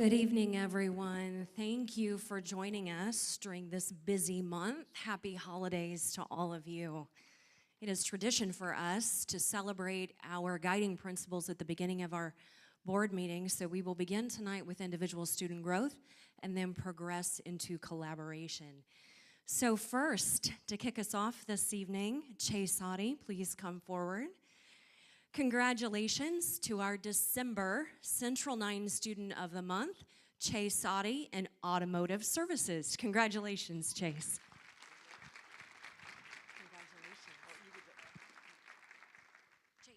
Good evening, everyone. Thank you for joining us during this busy month. Happy holidays to all of you. It is tradition for us to celebrate our guiding principles at the beginning of our board meeting, so we will begin tonight with individual student growth and then progress into collaboration. So first, to kick us off this evening, Chase Sadi, please come forward. Congratulations to our December Central 9 Student of the Month, Chase Sadi in Automotive Services. Congratulations, Chase. Congratulations. Chase.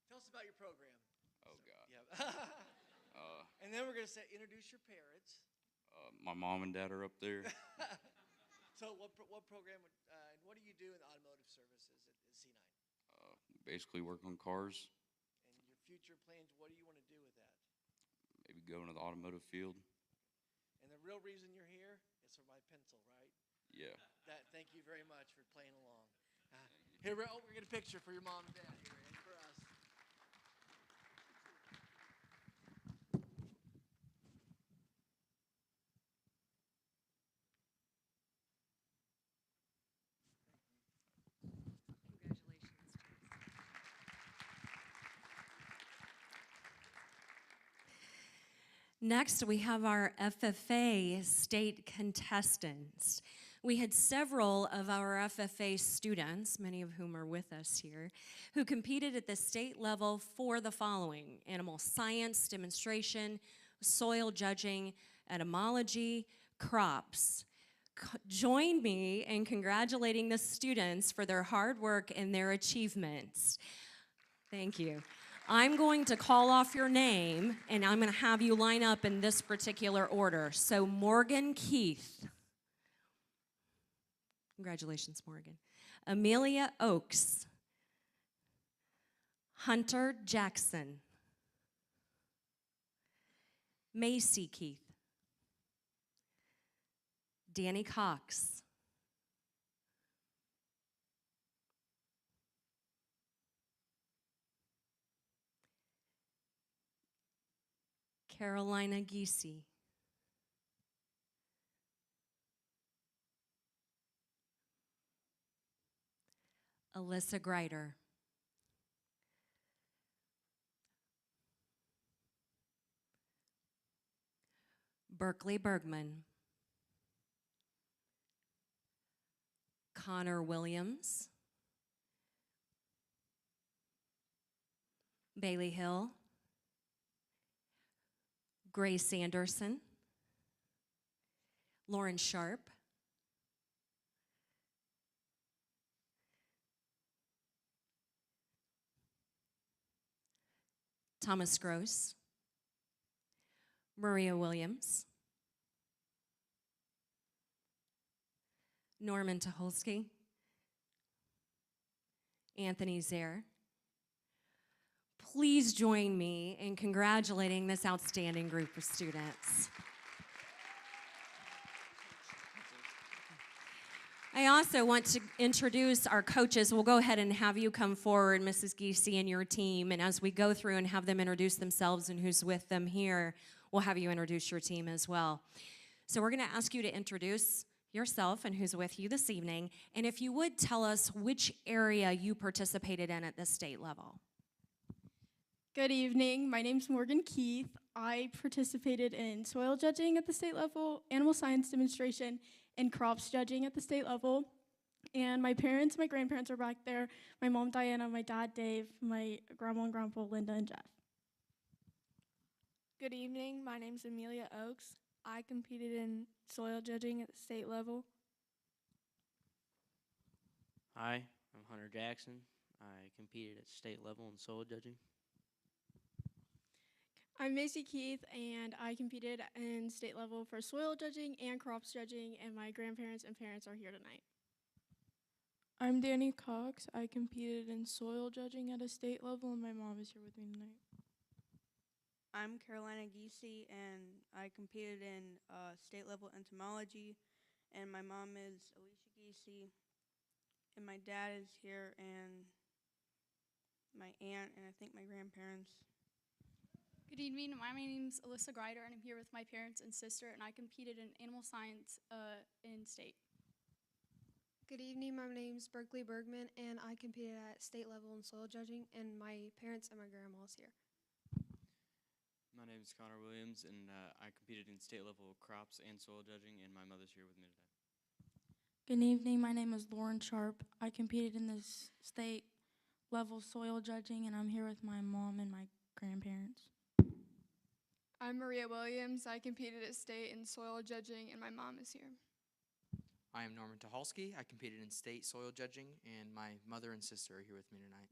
Tell us about your program. Oh, God. Yeah. And then we're going to say, introduce your parents. My mom and dad are up there. So what program, and what do you do in automotive services at C9? Basically work on cars, And your future plans, what do you want to do with that? maybe go into the automotive field. And the real reason you're here is for my pencil, right? Yeah. Thank you very much for playing along. Here, we're going to get a picture for your mom and dad here and for us. Congratulations, Chase. Next, we have our FFA state contestants. We had several of our FFA students, many of whom are with us here, who competed at the state level for the following: animal science demonstration, soil judging, etymology, crops. Join me in congratulating the students for their hard work and their achievements. Thank you. I'm going to call off your name, and I'm going to have you line up in this particular order. So Morgan Keith. Congratulations, Morgan. Amelia Oakes. Hunter Jackson. Macy Keith. Danny Cox. Carolina Giese. Alyssa Greider. Berkeley Bergman. Connor Williams. Bailey Hill. Grace Anderson. Lauren Sharp. Thomas Gross. Maria Williams. Norman Tucholsky. Anthony Zare. Please join me in congratulating this outstanding group of students. I also want to introduce our coaches. We'll go ahead and have you come forward, Mrs. Giese and your team, and as we go through and have them introduce themselves and who's with them here, we'll have you introduce your team as well. So we're going to ask you to introduce yourself and who's with you this evening, and if you would tell us which area you participated in at the state level. Good evening. My name's Morgan Keith. I participated in soil judging at the state level, animal science demonstration, and crops judging at the state level. And my parents, my grandparents are back there. My mom, Diana, my dad, Dave, my grandma and grandpa, Linda and Jeff. Good evening. My name's Amelia Oakes. I competed in soil judging at the state level. Hi, I'm Hunter Jackson. I competed at state level in soil judging. I'm Macy Keith, and I competed in state level for soil judging and crops judging, and my grandparents and parents are here tonight. I'm Danny Cox. I competed in soil judging at a state level, and my mom is here with me tonight. I'm Carolina Giese, and I competed in state level entomology, and my mom is Alicia Giese, and my dad is here, and my aunt, and I think my grandparents. Good evening. My name's Alyssa Grider, and I'm here with my parents and sister, and I competed in animal science in state. Good evening, my name's Berkeley Bergman, and I competed at state level in soil judging, and my parents and my grandma's here. My name is Connor Williams, and I competed in state level crops and soil judging, and my mother's here with me today. Good evening. My name is Lauren Sharp. I competed in this state level soil judging, and I'm here with my mom and my grandparents. I'm Maria Williams. I competed at state in soil judging, and my mom is here. I am Norman Tucholsky. I competed in state soil judging, and my mother and sister are here with me tonight.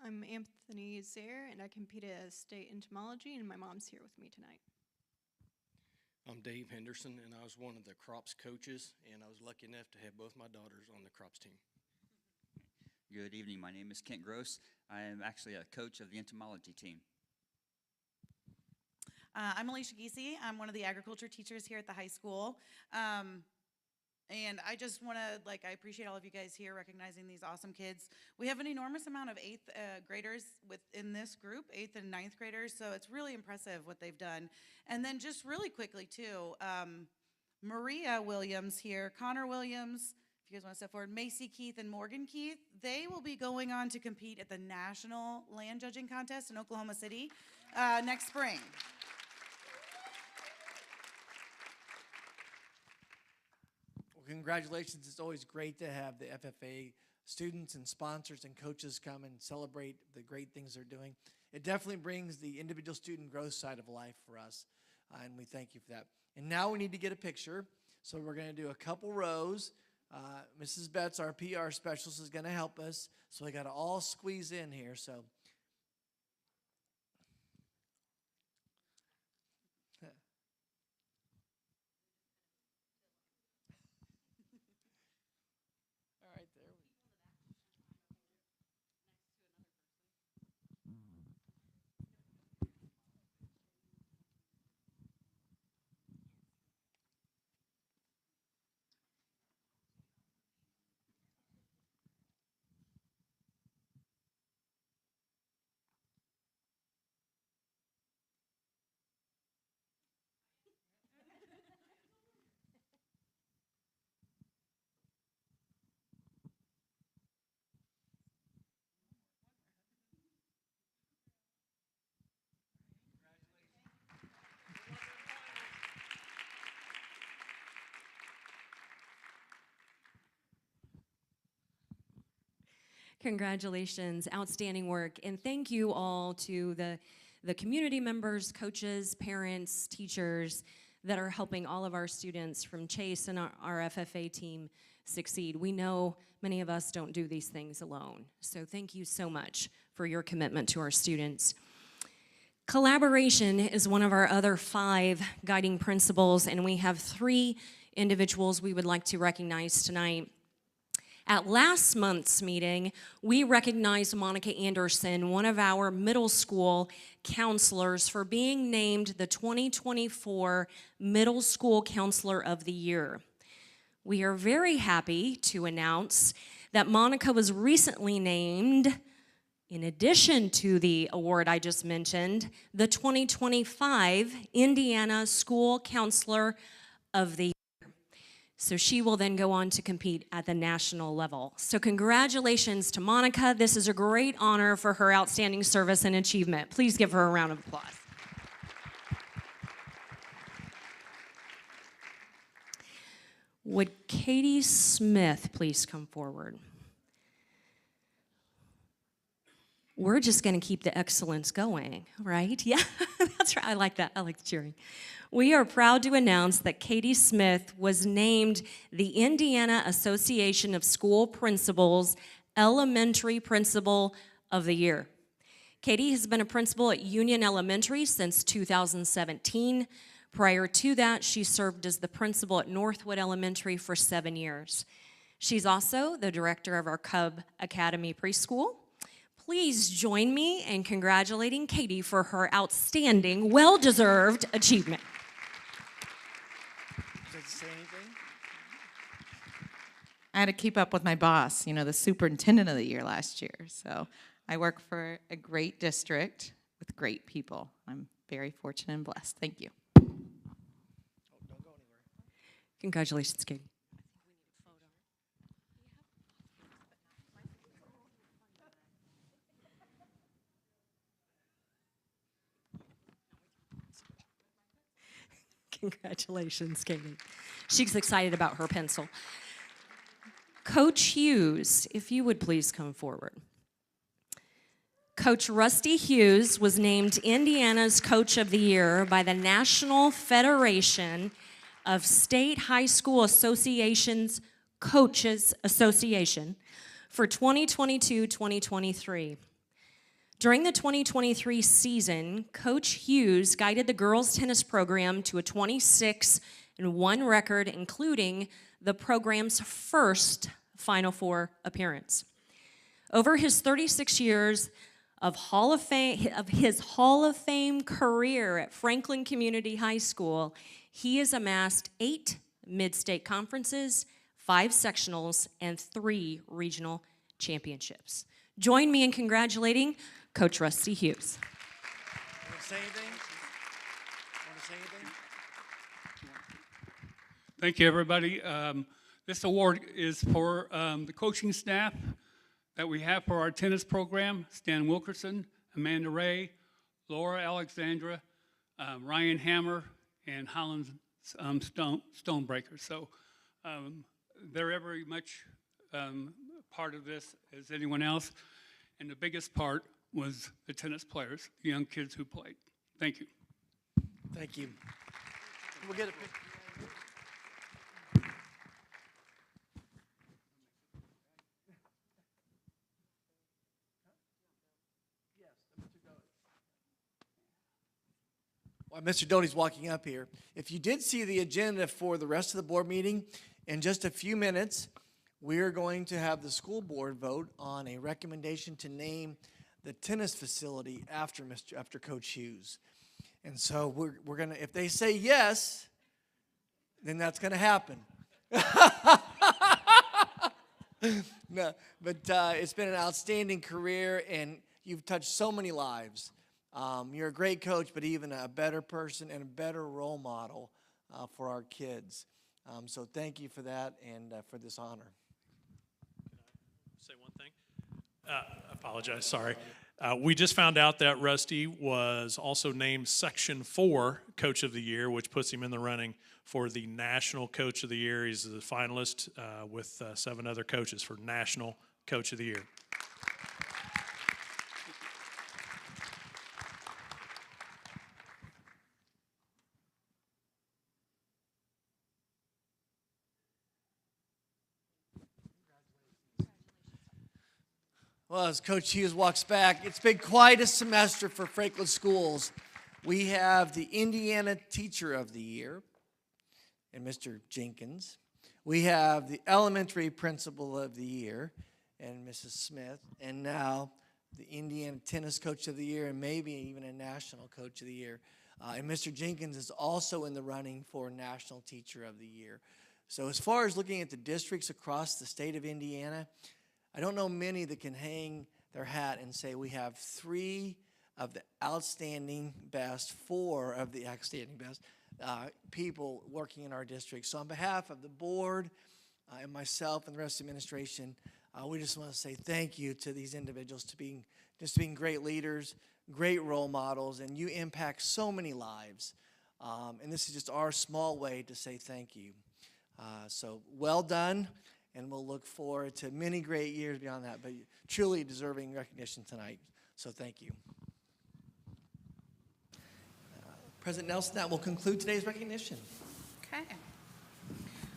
I'm Anthony Zaire, and I competed at state entomology, and my mom's here with me tonight. I'm Dave Henderson, and I was one of the crops coaches, and I was lucky enough to have both my daughters on the crops team. Good evening. My name is Kent Gross. I am actually a coach of the entomology team. I'm Alicia Giese. I'm one of the agriculture teachers here at the high school. And I just want to, I appreciate all of you guys here recognizing these awesome kids. We have an enormous amount of 8th graders within this group, 8th and 9th graders, so it's really impressive what they've done. And then just really quickly, too, Maria Williams here, Connor Williams, if you guys want to step forward, Macy Keith and Morgan Keith, they will be going on to compete at the National Land Judging Contest in Oklahoma City next spring. Congratulations. It's always great to have the FFA students and sponsors and coaches come and celebrate the great things they're doing. It definitely brings the individual student growth side of life for us, and we thank you for that. And now we need to get a picture, so we're going to do a couple rows. Mrs. Betts, our PR specialist, is going to help us, so we got to all squeeze in here. So. Congratulations, outstanding work. And thank you all to the community members, coaches, parents, teachers that are helping all of our students from Chase and our FFA team succeed. We know many of us don't do these things alone. So thank you so much for your commitment to our students. Collaboration is one of our other 5 guiding principles, and we have 3 individuals we would like to recognize tonight. At last month's meeting, we recognized Monica Anderson, one of our middle school counselors, for being named the 2024 Middle School Counselor of the Year. We are very happy to announce that Monica was recently named, in addition to the award I just mentioned, the 2025 Indiana School Counselor of the Year. So she will then go on to compete at the national level. So congratulations to Monica. This is a great honor for her outstanding service and achievement. Please give her a round of applause. Would Katie Smith please come forward? We're just going to keep the excellence going, right? Yeah, that's right. I like that. I like the cheering. We are proud to announce that Katie Smith was named the Indiana Association of School Principals Elementary Principal of the Year. Katie has been a principal at Union Elementary since 2017. Prior to that, she served as the principal at Northwood Elementary for 7 years. She's also the director of our Cub Academy preschool. Please join me in congratulating Katie for her outstanding, well-deserved achievement. Would you like to say anything? I had to keep up with my boss, the superintendent of the year last year. So I work for a great district with great people. I'm very fortunate and blessed. Thank you. Congratulations, Katie. Congratulations, Katie. She's excited about her pencil. Coach Hughes, if you would please come forward. Coach Rusty Hughes was named Indiana's Coach of the Year by the National Federation of State High School Associations Coaches Association for 2022-2023. During the 2023 season, Coach Hughes guided the girls' tennis program to a 26-1 record, including the program's first Final Four appearance. Over his 36 years of his Hall of Fame career at Franklin Community High School, he has amassed 8 mid-state conferences, 5 sectionals, and 3 regional championships. Join me in congratulating Coach Rusty Hughes. Want to say anything? Thank you, everybody. This award is for the coaching staff that we have for our tennis program: Stan Wilkerson, Amanda Ray, Laura Alexandra, Ryan Hammer, and Holland Stonebreaker. So they're very much part of this as anyone else. And the biggest part was the tennis players, the young kids who played. Thank you. Thank you. We'll get a picture. While Mr. Doty's walking up here, if you did see the agenda for the rest of the board meeting, in just a few minutes, we're going to have the school board vote on a recommendation to name the tennis facility after Coach Hughes. And so we're gonna, if they say yes, then that's gonna happen. No, but it's been an outstanding career, and you've touched so many lives. You're a great coach, but even a better person and a better role model for our kids. So thank you for that and for this honor. Say one thing? Apologize, sorry. We just found out that Rusty was also named Section 4 Coach of the Year, which puts him in the running for the National Coach of the Year. He's the finalist with 7 other coaches for National Coach of the Year. Well, as Coach Hughes walks back, it's been quite a semester for Franklin Schools. We have the Indiana Teacher of the Year, and Mr. Jenkins. We have the Elementary Principal of the Year, and Mrs. Smith. And now the Indiana Tennis Coach of the Year, and maybe even a National Coach of the Year. And Mr. Jenkins is also in the running for National Teacher of the Year. So as far as looking at the districts across the state of Indiana, I don't know many that can hang their hat and say we have 3 of the outstanding best, 4 of the outstanding best people working in our district. So on behalf of the board and myself and the rest of the administration, we just want to say thank you to these individuals to being great leaders, great role models, and you impact so many lives. And this is just our small way to say thank you. So well done. And we'll look forward to many great years beyond that, but truly deserving recognition tonight. So thank you. President Nelson, that will conclude today's recognition. Okay.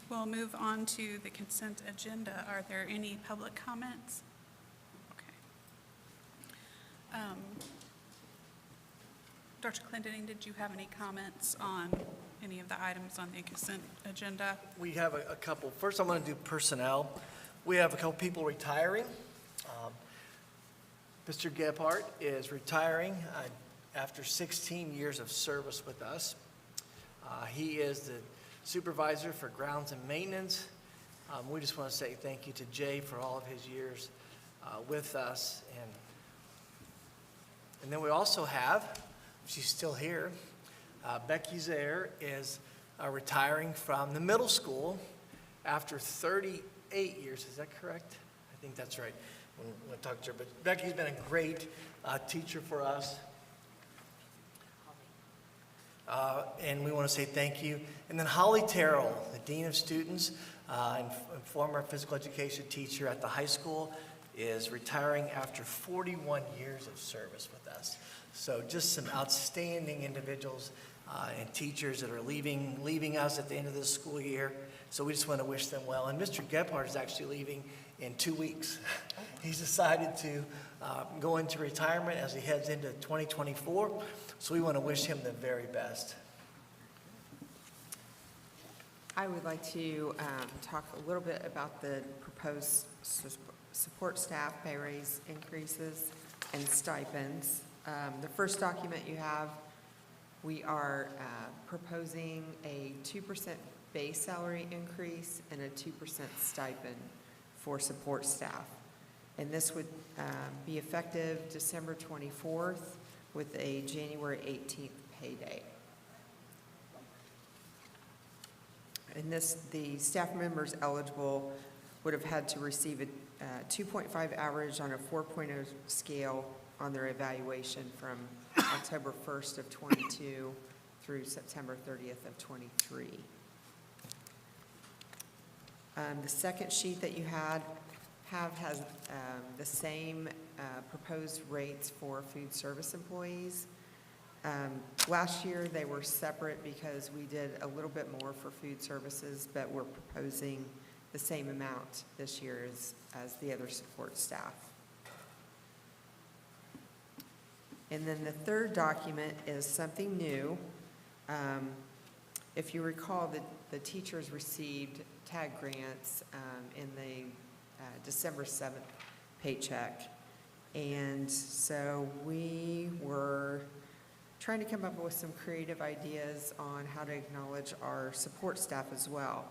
We'll move on to the consent agenda. Are there any public comments? Okay. Dr. Clendening, did you have any comments on any of the items on the consent agenda? We have a couple. First, I'm going to do personnel. We have a couple people retiring. Mr. Gebhardt is retiring after 16 years of service with us. He is the supervisor for grounds and maintenance, We just want to say thank you to Jay for all of his years with us. And then we also have, she's still here, Becky Zaire is retiring from the middle school after 38 years. Is that correct? I think that's right. We'll talk to her. But Becky's been a great teacher for us. And we want to say thank you. And then Holly Terrell, the Dean of Students and former physical education teacher at the high school, is retiring after 41 years of service with us. So just some outstanding individuals and teachers that are leaving us at the end of this school year. So we just want to wish them well. And Mr. Gebhardt is actually leaving in 2 weeks. He's decided to go into retirement as he heads into 2024. So we want to wish him the very best. I would like to talk a little bit about the proposed support staff pay raise increases and stipends. The first document you have, we are proposing a 2% base salary increase and a 2% stipend for support staff. And this would be effective December 24th with a January 18th pay date. And the staff members eligible would have had to receive a 2.5 average on a 4.0 scale on their evaluation from October 1st of 22 through September 30th of 23. The second sheet that you has the same proposed rates for food service employees. Last year they were separate because we did a little bit more for food services, but we're proposing the same amount this year as the other support staff. And then the third document is something new. If you recall, the teachers received TAG grants in the December 7th paycheck. And so we were trying to come up with some creative ideas on how to acknowledge our support staff as well.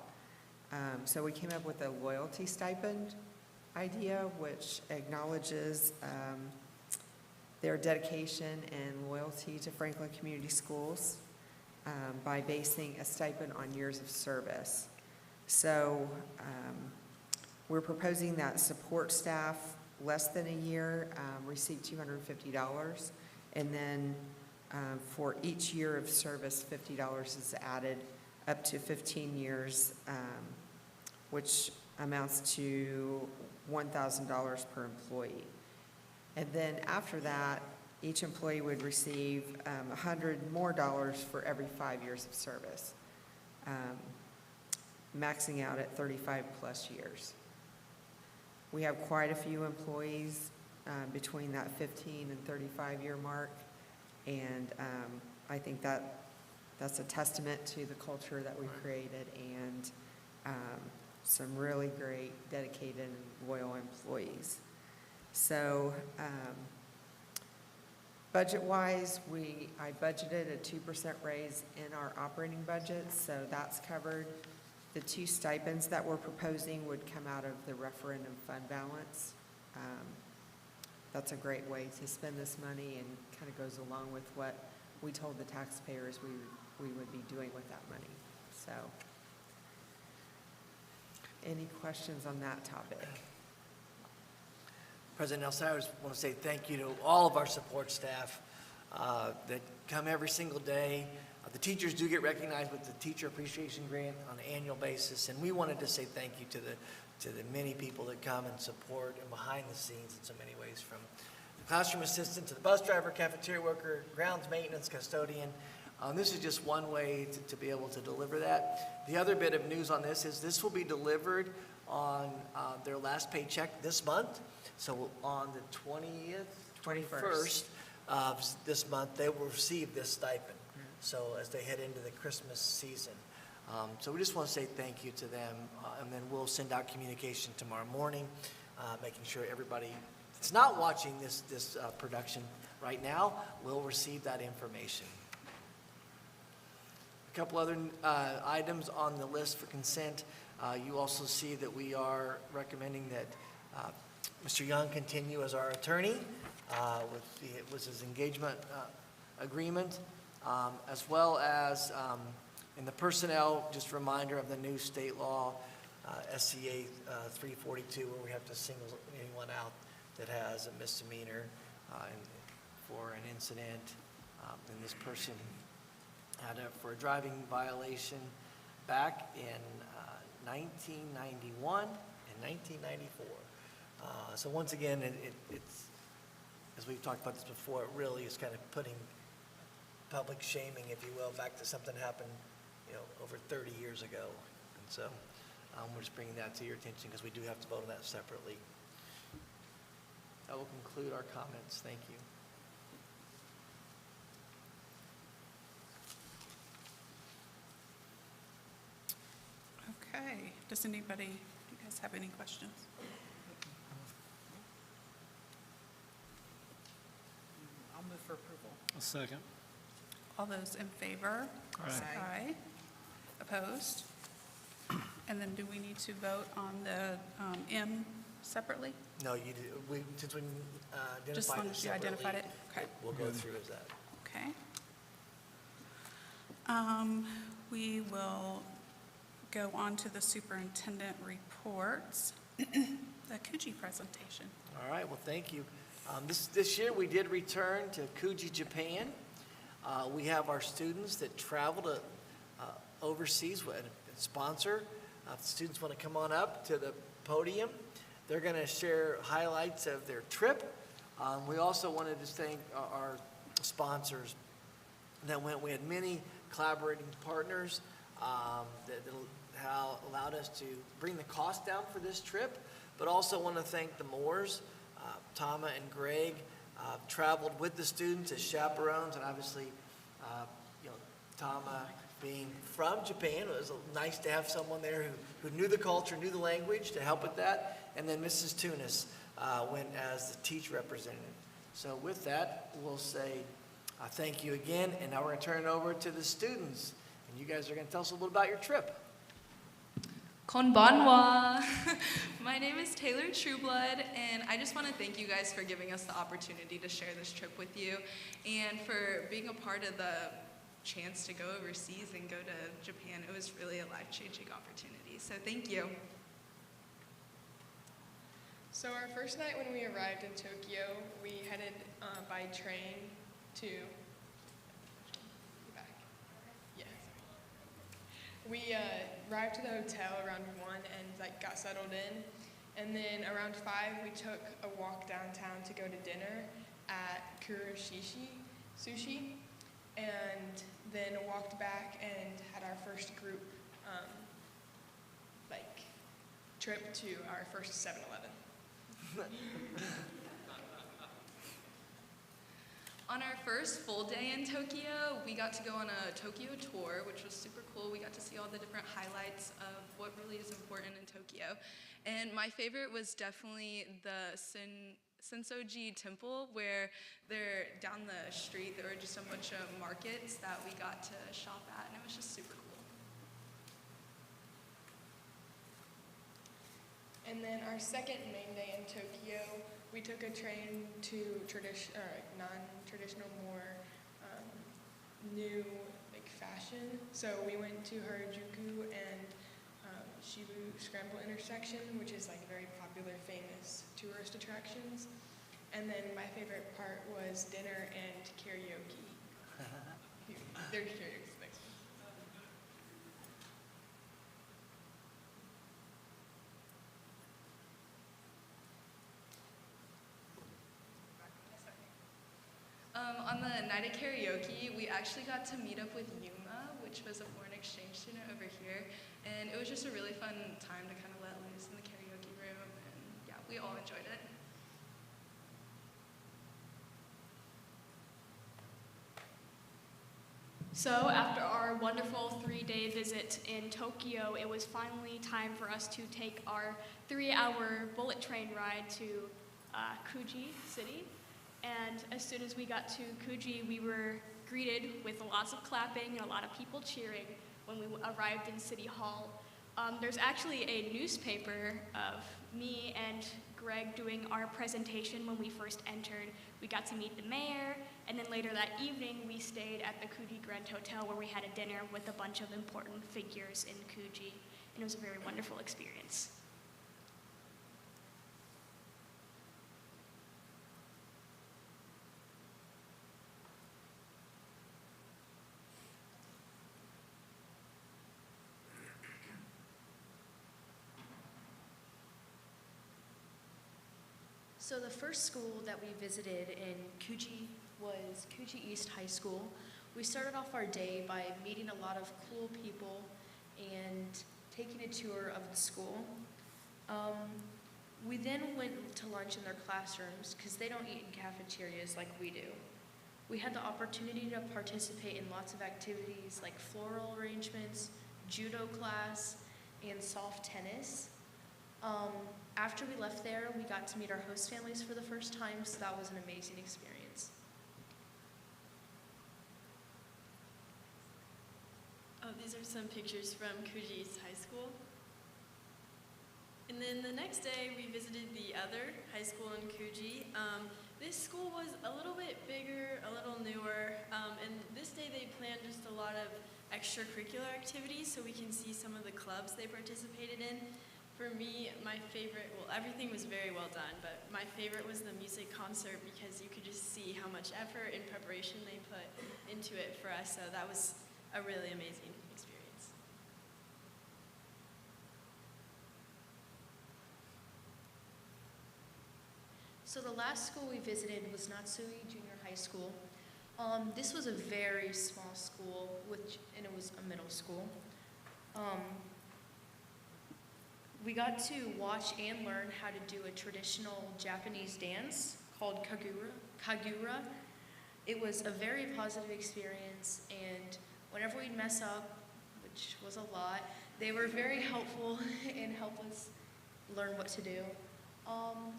So we came up with a loyalty stipend idea, which acknowledges their dedication and loyalty to Franklin Community Schools by basing a stipend on years of service. So we're proposing that support staff less than a year receive $250, and then for each year of service, $50 is added up to 15 years, which amounts to $1,000 per employee. And then after that, each employee would receive $100 more for every 5 years of service, maxing out at 35 plus years. We have quite a few employees between that 15 and 35 year mark, and I think that's a testament to the culture that we've created and some really great, dedicated, and loyal employees. So budget-wise, I budgeted a 2% raise in our operating budget, so that's covered. The two stipends that we're proposing would come out of the referendum fund balance. That's a great way to spend this money and kind of goes along with what we told the taxpayers we would be doing with that money. So, any questions on that topic? President Nelson, I just want to say thank you to all of our support staff that come every single day. The teachers do get recognized with the Teacher Appreciation Grant on an annual basis, and we wanted to say thank you to the many people that come and support and behind the scenes in so many ways, from the classroom assistant to the bus driver, cafeteria worker, grounds maintenance, custodian. This is just one way to be able to deliver that. The other bit of news on this is this will be delivered on their last paycheck this month. So on the 21st of this month, they will receive this stipend. So as they head into the Christmas season. So we just want to say thank you to them, and then we'll send out communication tomorrow morning, making sure everybody that's not watching this production right now will receive that information. A couple other items on the list for consent. You also see that we are recommending that Mr. Young continue as our attorney with his engagement agreement, as well as in the personnel, just a reminder of the new state law, SCA 342, where we have to single anyone out that has a misdemeanor for an incident. And this person had for a driving violation back in 1991 and 1994. So once again, it's, as we've talked about this before, it really is kind of putting public shaming, if you will, back to something that happened, over 30 years ago. And so we're just bringing that to your attention because we do have to vote on that separately. That will conclude our comments. Thank you. Okay, does anybody, do you guys have any questions? I'll move for approval. A second. All those in favor? Aye. Aye. Opposed? And then do we need to vote on the M separately? No, you do. Since we Just as identified long it as you identified it? separately, Okay. we'll go through as that. Okay. We will go on to the superintendent reports, the Kuji presentation. All right, well, thank you. This year, we did return to Kuji, Japan. We have our students that travel to overseas with a sponsor. If the students want to come on up to the podium, they're going to share highlights of their trip. We also wanted to thank our sponsors that went. We had many collaborating partners that allowed us to bring the cost down for this trip, but also want to thank the Moores. Tama and Greg traveled with the students as chaperones, and obviously, Tama being from Japan, it was nice to have someone there who knew the culture, knew the language to help with that. And then Mrs. Tunis went as the teacher representative. So with that, we'll say thank you again, and now we're going to turn it over to the students. And you guys are going to tell us a little about your trip. Konbanwa. My name is Taylor Trueblood, and I just want to thank you guys for giving us the opportunity to share this trip with you and for being a part of the chance to go overseas and go to Japan. It was really a life-changing opportunity, so thank you. So our first night when we arrived in Tokyo, we headed by train to We arrived to the hotel around 1 and got settled in, and then around 5 we took a walk downtown to go to dinner at Kuroshiki Sushi, and then walked back and had our first group trip to our first 7-Eleven. On our first full day in Tokyo, we got to go on a Tokyo tour, which was super cool. We got to see all the different highlights of what really is important in Tokyo. And my favorite was definitely the Sensoji Temple, where they're down the street. There were just a bunch of markets that we got to shop at, and it was just super cool. And then our second main day in Tokyo, we took a train to non-traditional, more new fashion. So we went to Harajuku and Shibu Scramble intersection, which is very popular, famous tourist attractions. And then my favorite part was dinner and karaoke. There's karaoke. Thanks. On the night of karaoke, we actually got to meet up with Yuma, which was a foreign exchange student over here, and it was just a really fun time to kind of let loose in the karaoke room, and yeah, we all enjoyed it. So after our wonderful 3-day visit in Tokyo, it was finally time for us to take our 3-hour bullet train ride to Kuji City. And as soon as we got to Kuji, we were greeted with lots of clapping and a lot of people cheering when we arrived in City Hall. There's actually a newspaper of me and Greg doing our presentation when we first entered. We got to meet the mayor, and then later that evening we stayed at the Coogee Grand Hotel where we had a dinner with a bunch of important figures in Coogee, and it was a very wonderful experience. So the first school that we visited in Coogee was Coogee East High School. We started off our day by meeting a lot of cool people and taking a tour of the school. We then went to lunch in their classrooms because they don't eat in cafeterias like we do. We had the opportunity to participate in lots of activities like floral arrangements, judo class, and soft tennis. After we left there, we got to meet our host families for the first time, so that was an amazing experience. Oh, these are some pictures from Coogee East High School. And then the next day, we visited the other high school in Coogee. This school was a little bit bigger, a little newer, and this day they planned just a lot of extracurricular activities so we can see some of the clubs they participated in. For me, my favorite, well, everything was very well done, but my favorite was the music concert because you could just see how much effort and preparation they put into it for us, so that was a really amazing experience. So the last school we visited was Natsui Junior High School. This was a very small school, and it was a middle school. We got to watch and learn how to do a traditional Japanese dance called kagura. It was a very positive experience, and whenever we'd mess up, which was a lot, they were very helpful and helped us learn what to do.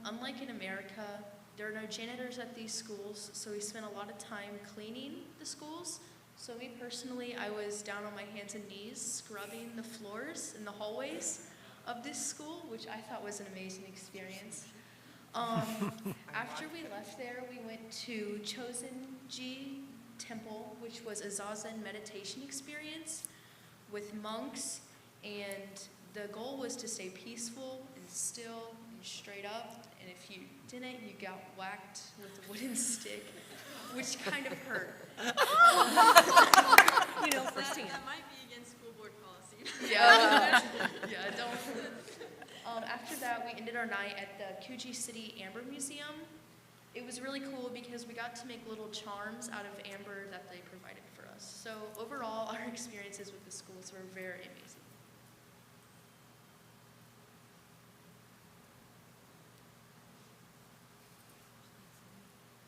Unlike in America, there are no janitors at these schools, so we spent a lot of time cleaning the schools. So me personally, I was down on my hands and knees scrubbing the floors in the hallways of this school, which I thought was an amazing experience. After we left there, we went to Chosenji Temple, which was a Zazen meditation experience with monks, and the goal was to stay peaceful and still and straight up, and if you didn't, you got whacked with a wooden stick, which kind of hurt. You know, firsthand. That might be against school board policy. Yeah, yeah, don't. After that, we ended our night at the Coogee City Amber Museum. It was really cool because we got to make little charms out of amber that they provided for us. So overall, our experiences with the schools were very amazing.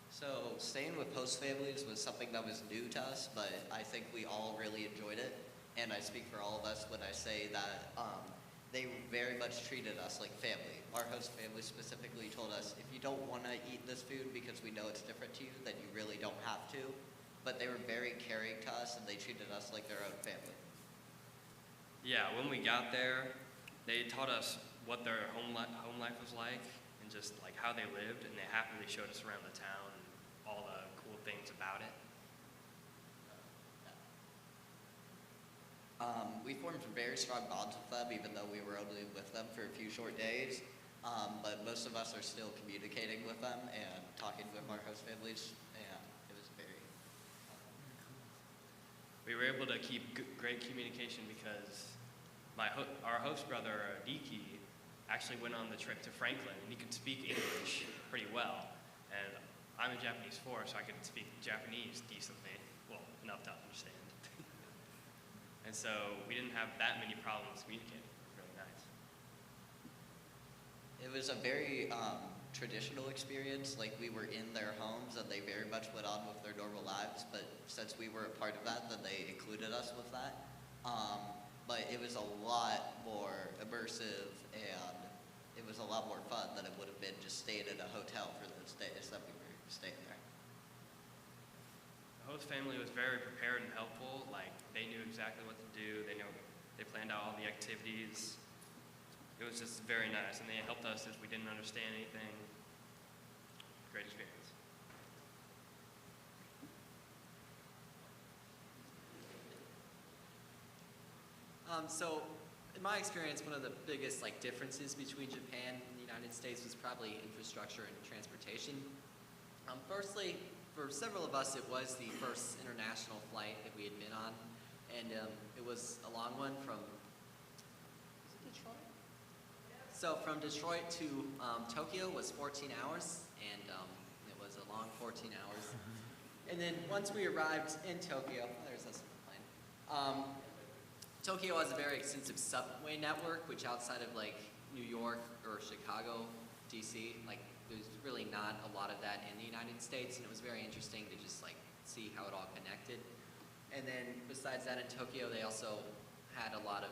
So staying with host families was something that was new to us, but I think we all really enjoyed it. And I speak for all of us when I say that they very much treated us like family. Our host family specifically told us, if you don't want to eat this food because we know it's different to you, then you really don't have to. But they were very caring to us, and they treated us like their own family. Yeah, when we got there, they taught us what their home life was like, and just like how they lived, and they happily showed us around the town and all the cool things about it. We formed very strong bonds with them, even though we were only with them for a few short days. But most of us are still communicating with them and talking with our host families, and it was very We were able to keep great communication because our host brother, Diki, actually went on the trip to Franklin, and he could speak English pretty well. And I'm a Japanese 4, so I could speak Japanese decently, well, enough to understand. And so we didn't have that many problems communicating. It was really nice. It was a very traditional experience. Like, we were in their homes, and they very much went on with their normal lives. But since we were a part of that, then they included us with that. But it was a lot more immersive, and it was a lot more fun than it would have been just staying in a hotel for those days that we were staying there. The host family was very prepared and helpful. Like, they knew exactly what to do. They They planned out all the activities. It was just very nice, and they helped us if we didn't understand anything. Great experience. So, in my experience, one of the biggest differences between Japan and the United States was probably infrastructure and transportation. Firstly, for several of us, it was the first international flight that we had been on, and it was a long one from Detroit. So from Detroit to Tokyo was 14 hours, and it was a long 14 hours. And then once we arrived in Tokyo, there's us plane. Tokyo has a very extensive subway network, which outside of New York or Chicago, DC, there's really not a lot of that in the United States, and it was very interesting to just see how it all connected. And then besides that, in Tokyo, they also had a lot of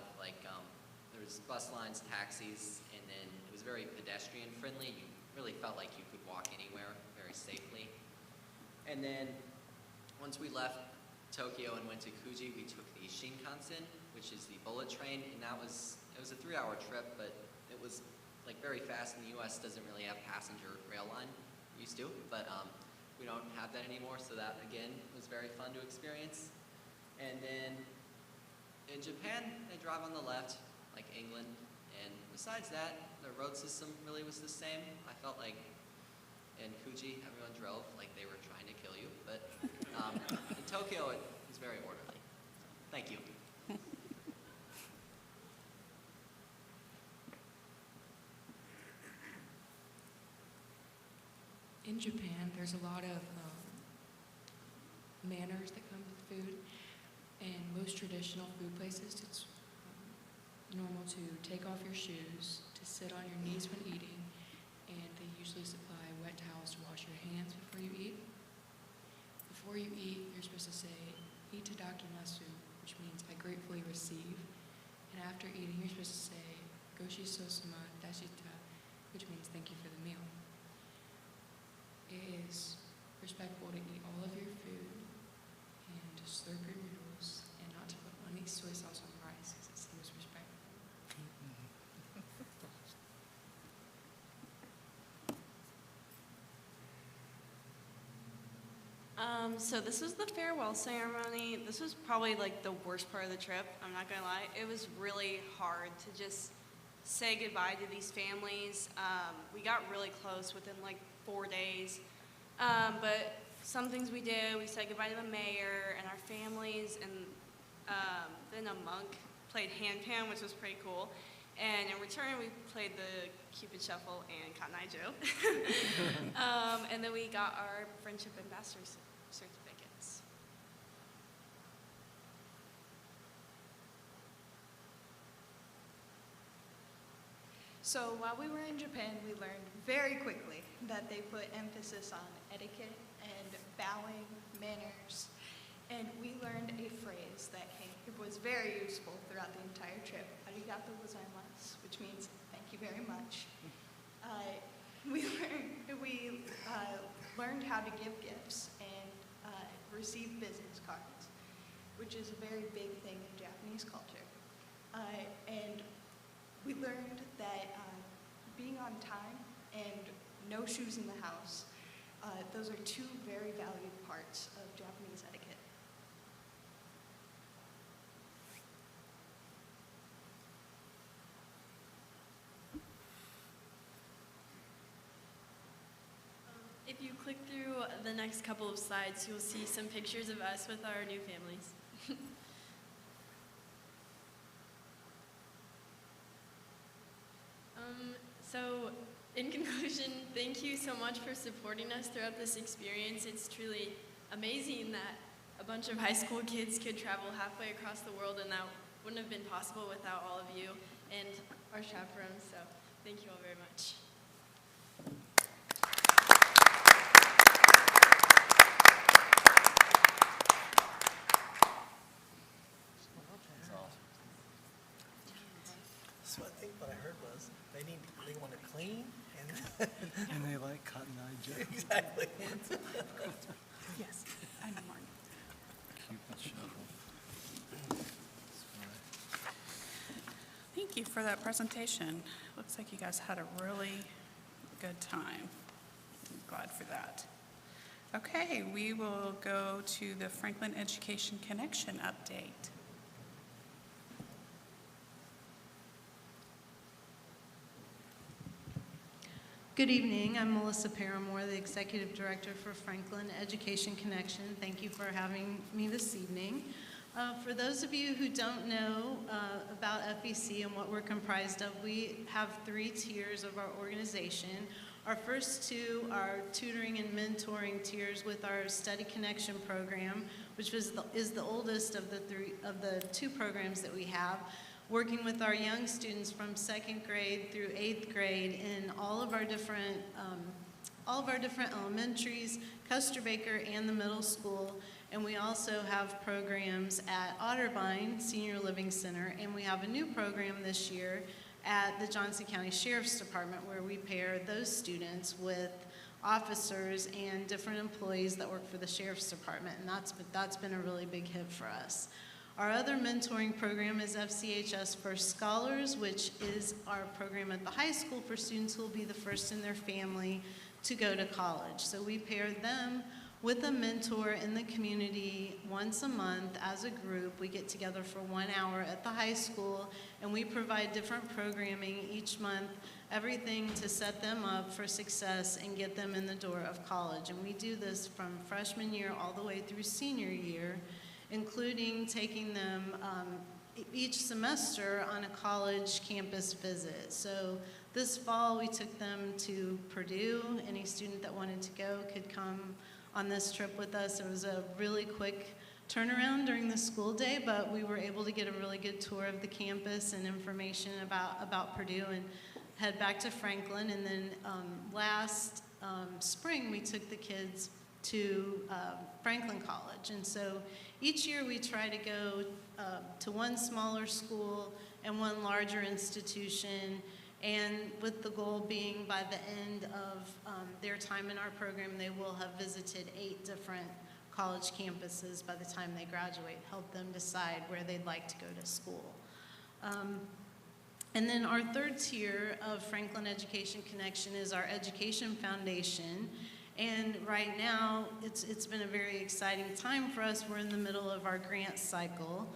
there was bus lines, taxis, and then it was very pedestrian friendly. You really felt like you could walk anywhere very safely. And then once we left Tokyo and went to Kuji, we took the Shinkansen, which is the bullet train, and it was a 3-hour trip, but it was very fast. In the U.S. doesn't really have passenger rail line, used to, but we don't have that anymore, so that again was very fun to experience. And then in Japan, they drive on the left, like England, and besides that, the road system really was the same. I felt like in Kuji, everyone drove like they were trying to kill you, but in Tokyo, it was very orderly. Thank you. In Japan, there's a lot of manners that come with food, and most traditional food places, it's normal to take off your shoes, to sit on your knees when eating, and they usually supply wet towels to wash your hands before you eat. Before you eat, you're supposed to say, "Itadakimasu," which means "I gratefully receive," and after eating, you're supposed to say, "Goshisou-sama dashita," which means "Thank you for the meal." It is respectful to eat all of your food and to slurp your noodles and not to put any soy sauce on rice because it seems respectful. So this was the farewell ceremony. This was probably the worst part of the trip, I'm not gonna lie. It was really hard to just say goodbye to these families. We got really close within 4 days. But some things we did, we said goodbye to the mayor and our families, and then a monk played handpan, which was pretty cool. And in return, we played the Cupid Shuffle and Cotton Eye Joe. And then we got our friendship ambassador certificates. So while we were in Japan, we learned very quickly that they put emphasis on etiquette and bowing, manners, and we learned a phrase that was very useful throughout the entire trip, "Arigatou gozaimasu," which means "thank you very much." We learned how to give gifts and receive business cards, which is a very big thing in Japanese culture. And we learned that being on time and no shoes in the house, those are two very valued parts of Japanese etiquette. If you click through the next couple of slides, you'll see some pictures of us with our new families. So, in conclusion, thank you so much for supporting us throughout this experience. It's truly amazing that a bunch of high school kids could travel halfway across the world, and that wouldn't have been possible without all of you and our chaperones. So, thank you all very much. So I think what I heard was they want to clean and they like Cotton Eye Joe. Exactly. Yes, I know Martin. Cupid Shuffle. you for that presentation. Looks like you guys had a really good time. I'm glad for that. Okay, we will go to the Franklin Education Connection update. Good evening. I'm Melissa Paramore, the Executive Director for Franklin Education Connection. Thank you for having me this evening. For those of you who don't know about FEC and what we're comprised of, we have 3 tiers of our organization. Our first 2 are tutoring and mentoring tiers with our Study Connection program, which is the oldest of the 2 programs that we have, working with our young students from 2nd grade through 8th grade in all of our different elementaries, Custer Baker, and the middle school. And we also have programs at Otterbein Senior Living Center, and we have a new program this year at the Johnson County Sheriff's Department, where we pair those students with officers and different employees that work for the Sheriff's Department, and that's been a really big hit for us. Our other mentoring program is FCHS First Scholars, which is our program at the high school for students who will be the first in their family to go to college. So we pair them with a mentor in the community once a month as a group. We get together for 1 hour at the high school, and we provide different programming each month, everything to set them up for success and get them in the door of college. And we do this from freshman year all the way through senior year, including taking them each semester on a college campus visit. So this fall we took them to Purdue. Any student that wanted to go could come on this trip with us. It was a really quick turnaround during the school day, but we were able to get a really good tour of the campus and information about Purdue and head back to Franklin. And then last spring we took the kids to Franklin College. And so each year we try to go to one smaller school and one larger institution, and with the goal being by the end of their time in our program, they will have visited 8 different college campuses by the time they graduate, help them decide where they'd like to go to school. And then our 3rd tier of Franklin Education Connection is our Education Foundation. And right now, it's been a very exciting time for us. We're in the middle of our grant cycle,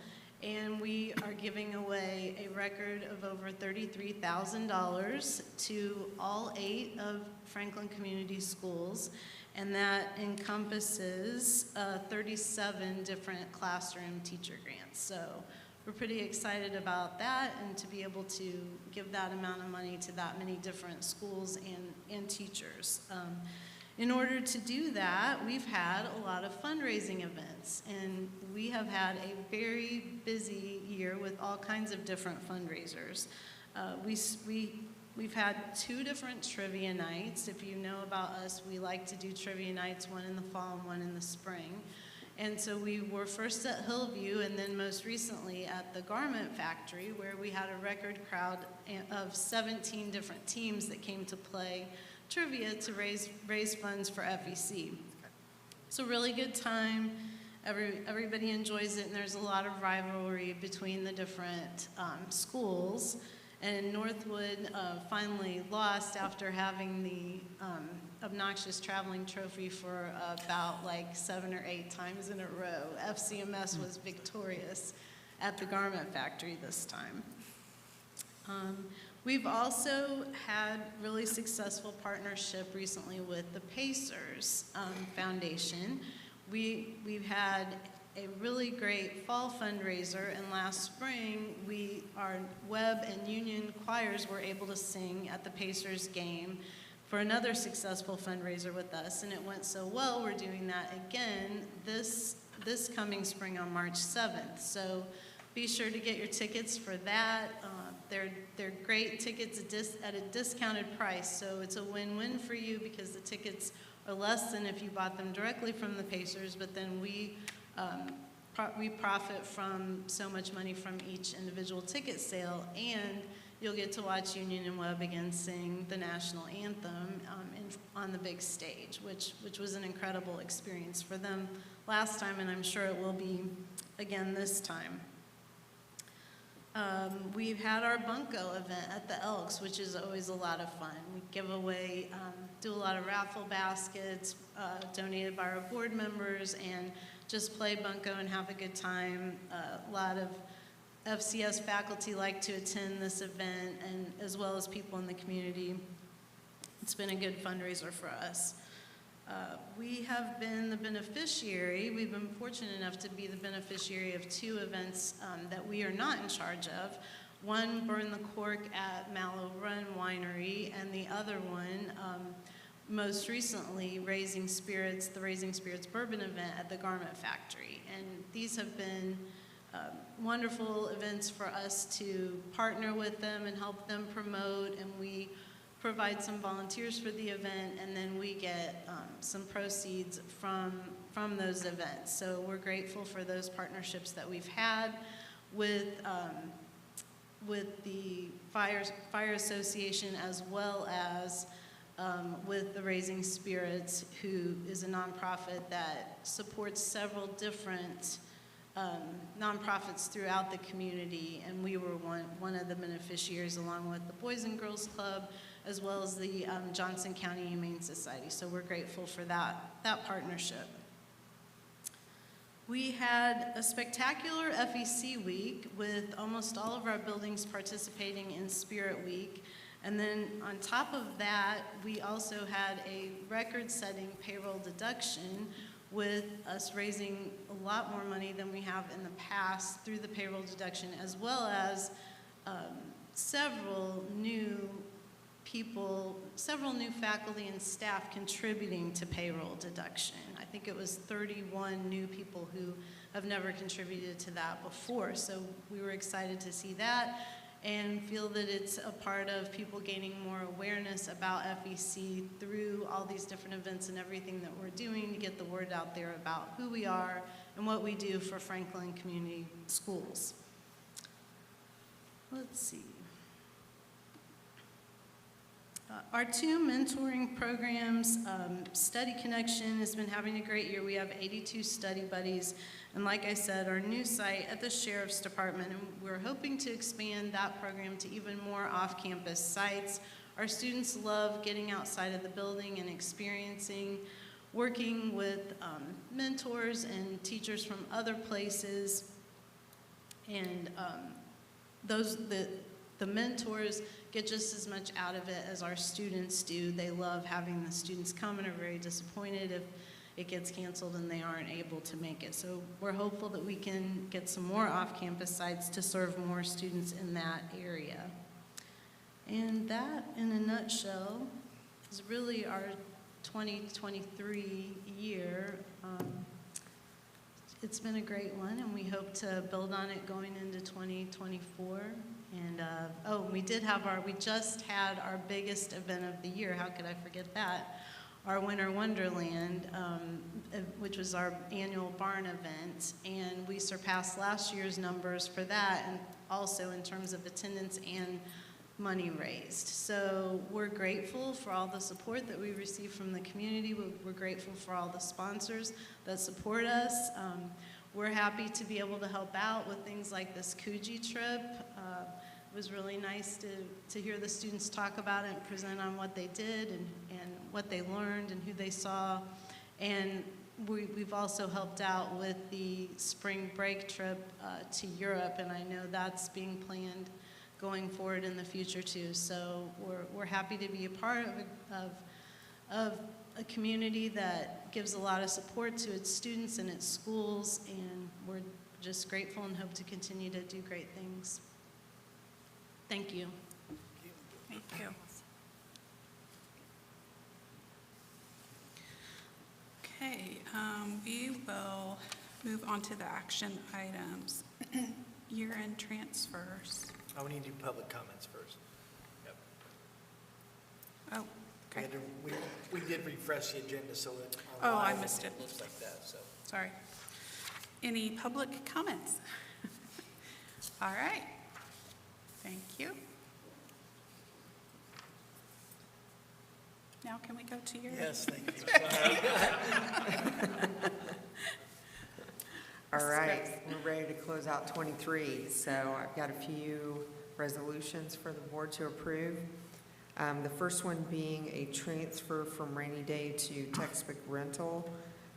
and we are giving away a record of over $33,000 to all 8 of Franklin Community Schools, and that encompasses 37 different classroom teacher grants. So we're pretty excited about that, and to be able to give that amount of money to that many different schools and teachers. In order to do that, we've had a lot of fundraising events, and we have had a very busy year with all kinds of different fundraisers. We've had 2 different trivia nights. If you know about us, we like to do trivia nights, one in the fall and one in the spring. And so we were first at Hillview, and then most recently at the Garment Factory, where we had a record crowd of 17 different teams that came to play trivia to raise funds for FEC. It's a really good time. Everybody enjoys it, and there's a lot of rivalry between the different schools. And Northwood finally lost after having the obnoxious traveling trophy for about like 7 or 8 times in a row. FCMS was victorious at the Garment Factory this time. We've also had really successful partnership recently with the Pacers Foundation. We've had a really great fall fundraiser, and last spring our Webb and Union choirs were able to sing at the Pacers game for another successful fundraiser with us, and it went so well we're doing that again this coming spring on March 7th. So be sure to get your tickets for that. They're great tickets at a discounted price, so it's a win-win for you because the tickets are less than if you bought them directly from the Pacers, but then we profit from so much money from each individual ticket sale, and you'll get to watch Union and Webb again sing the national anthem on the big stage, which was an incredible experience for them last time, and I'm sure it will be again this time. We've had our Bunko event at the Elks, which is always a lot of fun. We give away, do a lot of raffle baskets donated by our board members, and just play Bunko and have a good time. A lot of FCS faculty like to attend this event, and as well as people in the community. It's been a good fundraiser for us. We have been the beneficiary. We've been fortunate enough to be the beneficiary of 2 events that we are not in charge of. One, Burn the Cork at Mallow Run Winery, and the other one, most recently, Raising Spirits, the Raising Spirits Bourbon event at the Garment Factory. And these have been wonderful events for us to partner with them and help them promote, and we provide some volunteers for the event, and then we get some proceeds from those events. So we're grateful for those partnerships that we've had with the Fire Association, as well as with the Raising Spirits, who is a nonprofit that supports several different nonprofits throughout the community, and we were one of the beneficiaries, along with the Boys and Girls Club, as well as the Johnson County Humane Society. So we're grateful for that partnership. We had a spectacular FEC week with almost all of our buildings participating in Spirit Week. And then on top of that, we also had a record-setting payroll deduction, with us raising a lot more money than we have in the past through the payroll deduction, as well as several new faculty and staff contributing to payroll deduction. I think it was 31 new people who have never contributed to that before. So we were excited to see that and feel that it's a part of people gaining more awareness about FEC through all these different events and everything that we're doing to get the word out there about who we are and what we do for Franklin Community Schools. Let's see. Our 2 mentoring programs, Study Connection has been having a great year. We have 82 study buddies. And like I said, our new site at the Sheriff's Department, and we're hoping to expand that program to even more off-campus sites. Our students love getting outside of the building and experiencing, working with mentors and teachers from other places. And the mentors get just as much out of it as our students do. They love having the students come and are very disappointed if it gets canceled and they aren't able to make it. So we're hopeful that we can get some more off-campus sites to serve more students in that area. And that, in a nutshell, is really our 2023 year. It's been a great one, and we hope to build on it going into 2024. And we just had our biggest event of the year. How could I forget that? Our Winter Wonderland, which was our annual barn event, and we surpassed last year's numbers for that, and also in terms of attendance and money raised. So we're grateful for all the support that we receive from the community. We're grateful for all the sponsors that support us. We're happy to be able to help out with things like this Coogee trip. It was really nice to hear the students talk about it and present on what they did and what they learned and who they saw. And we've also helped out with the spring break trip to Europe, and I know that's being planned going forward in the future too. So we're happy to be a part of a community that gives a lot of support to its students and its schools, and we're just grateful and hope to continue to do great things. Thank you. Thank you. Okay, we will move on to the action items. Year-end transfers. Oh, we need to do public comments first. Yep. Oh, okay. We did refresh the agenda so that. Oh, I missed it. Looks like that, so. Sorry. Any public comments? All right. Thank you. Now can we go to your? Yes, thank you. All right, we're ready to close out 23. So I've got a few resolutions for the board to approve. The first one being a transfer from rainy day to textbook rental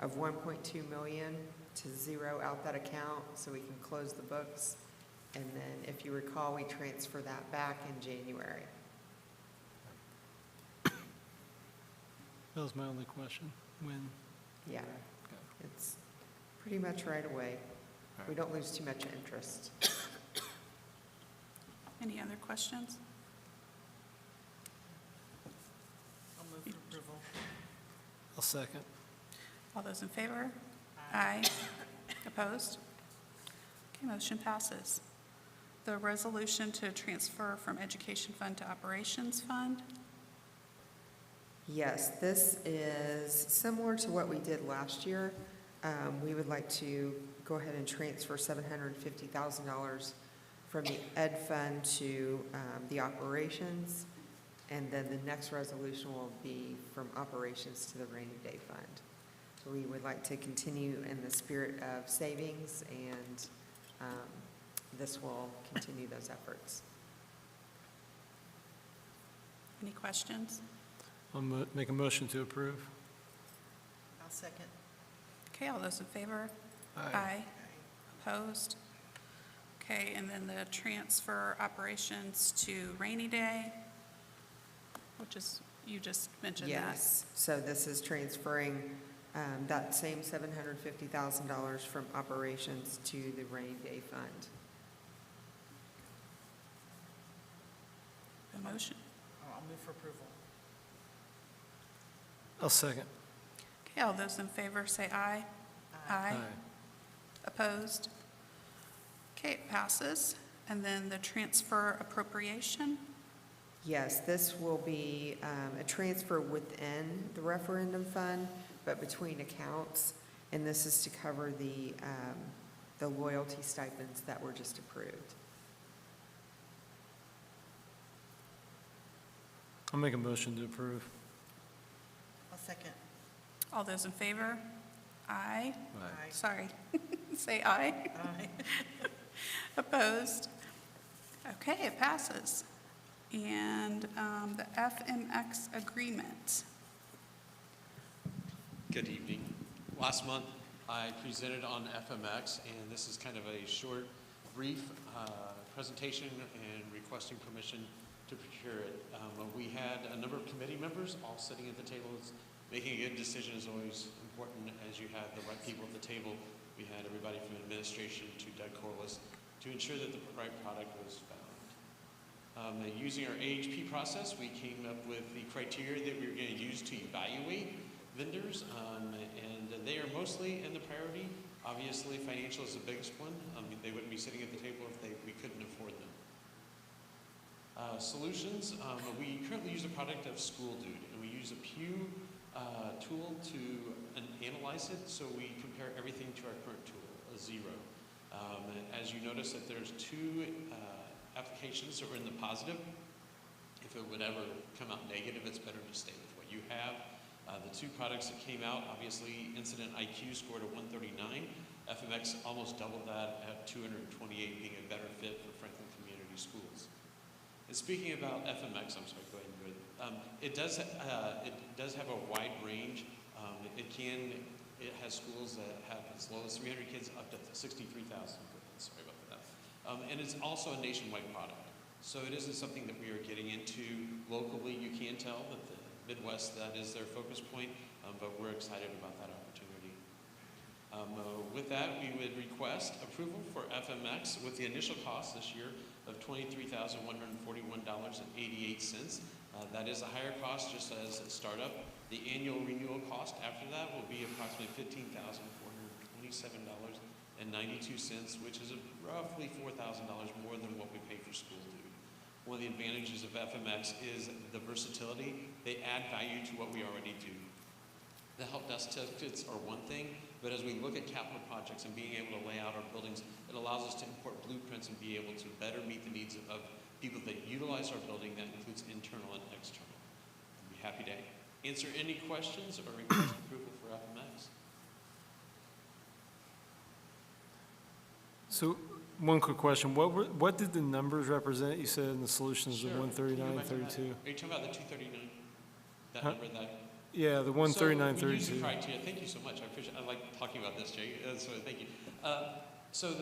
of 1.2 million to zero out that account so we can close the books. And then if you recall, we transfer that back in January. That was my only question. When? Yeah, it's pretty much right away. We don't lose too much interest. Any other questions? I'll move for approval. I'll second. All those in favor? Aye. Opposed? Okay, motion passes. The resolution to transfer from education fund to operations fund. Yes, this is similar to what we did last year. We would like to go ahead and transfer $750,000 from the ed fund to the operations. And then the next resolution will be from operations to the rainy day fund. So we would like to continue in the spirit of savings, and this will continue those efforts. Any questions? I'll make a motion to approve. I'll second. Okay, all those in favor? Aye. Opposed? Okay, and then the transfer operations to rainy day, which is, you just mentioned that. Yes, so this is transferring that same $750,000 from operations to the rainy day fund. A motion? I'll move for approval. I'll second. Okay, all those in favor say aye. Aye. Opposed? Okay, it passes. And then the transfer appropriation? Yes, this will be a transfer within the referendum fund, but between accounts, and this is to cover the loyalty stipends that were just approved. I'll make a motion to approve. I'll second. All those in favor? Aye. Aye. Sorry. Say aye. Aye. Opposed? Okay, it passes. And the FMX agreement. Good evening. Last month, I presented on FMX, and this is kind of a short, brief presentation and requesting permission to procure it. We had a number of committee members all sitting at the table. Making a good decision is always important as you have the right people at the table. We had everybody from administration to Doug Corliss to ensure that the right product was found. Using our AHP process, we came up with the criteria that we were going to use to evaluate vendors, and they are mostly in the priority. Obviously, financial is the biggest one. They wouldn't be sitting at the table if we couldn't afford them. Solutions, we currently use a product of School Dude, and we use a Pew tool to analyze it, so we compare everything to our current tool, a zero. As you notice that there's two applications that were in the positive. If it would ever come out negative, it's better to stay with what you have. The two products that came out, obviously, Incident IQ scored a 139. FMX almost doubled that at 228, being a better fit for Franklin Community Schools. And speaking about FMX, I'm sorry, go ahead and do it. It does have a wide range. It has schools that have as low as 300 kids up to 63,000. Sorry about that. And it's also a nationwide product. So it isn't something that we are getting into locally. You can tell that the Midwest, that is their focus point, but we're excited about that opportunity. With that, we would request approval for FMX with the initial cost this year of $23,141.88. That is a higher cost just as a startup. The annual renewal cost after that will be approximately $15,427.92, which is roughly $4,000 more than what we pay for School Dude. One of the advantages of FMX is the versatility. They add value to what we already do. The help desk tickets are one thing, but as we look at capital projects and being able to lay out our buildings, it allows us to import blueprints and be able to better meet the needs of people that utilize our building. That includes internal and external. I'd be happy to answer any questions or request approval for FMX. So, one quick question. What did the numbers represent? You said in the solutions, the Sure. 139, Are 32? you talking about the 239? That Huh? number that? Yeah, the 139, So we use the 32. criteria. Thank you so much. I like talking about this, Jay. So thank you. So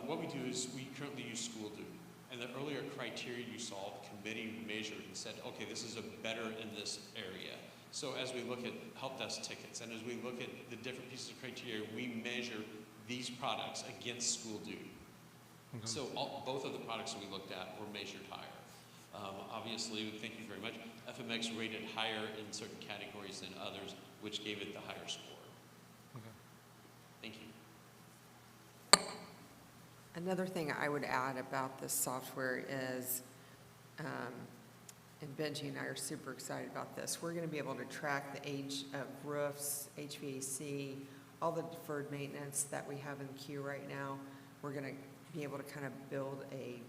what we do is we currently use school dude. And the earlier criteria you saw, the committee measured and said, okay, this is a better in this area. So as we look at help desk tickets and as we look at the different pieces of criteria, we measure these products against school dude. Okay. So both of the products that we looked at were measured higher. Obviously, thank you very much, FMX rated higher in certain categories than others, which gave it the higher score. Okay. Thank you. Another thing I would add about this software is, and Benji and I are super excited about this, we're going to be able to track the age of roofs, HVAC, all the deferred maintenance that we have in the queue right now. We're going to be able to kind of build a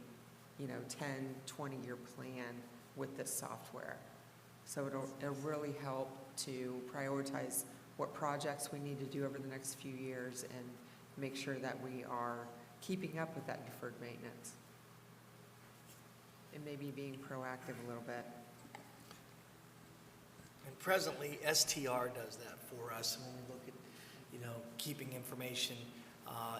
10, 20-year plan with this software. So it'll really help to prioritize what projects we need to do over the next few years and make sure that we are keeping up with that deferred maintenance. And maybe being proactive a little bit. And presently, STR does that for us when we look at, keeping information.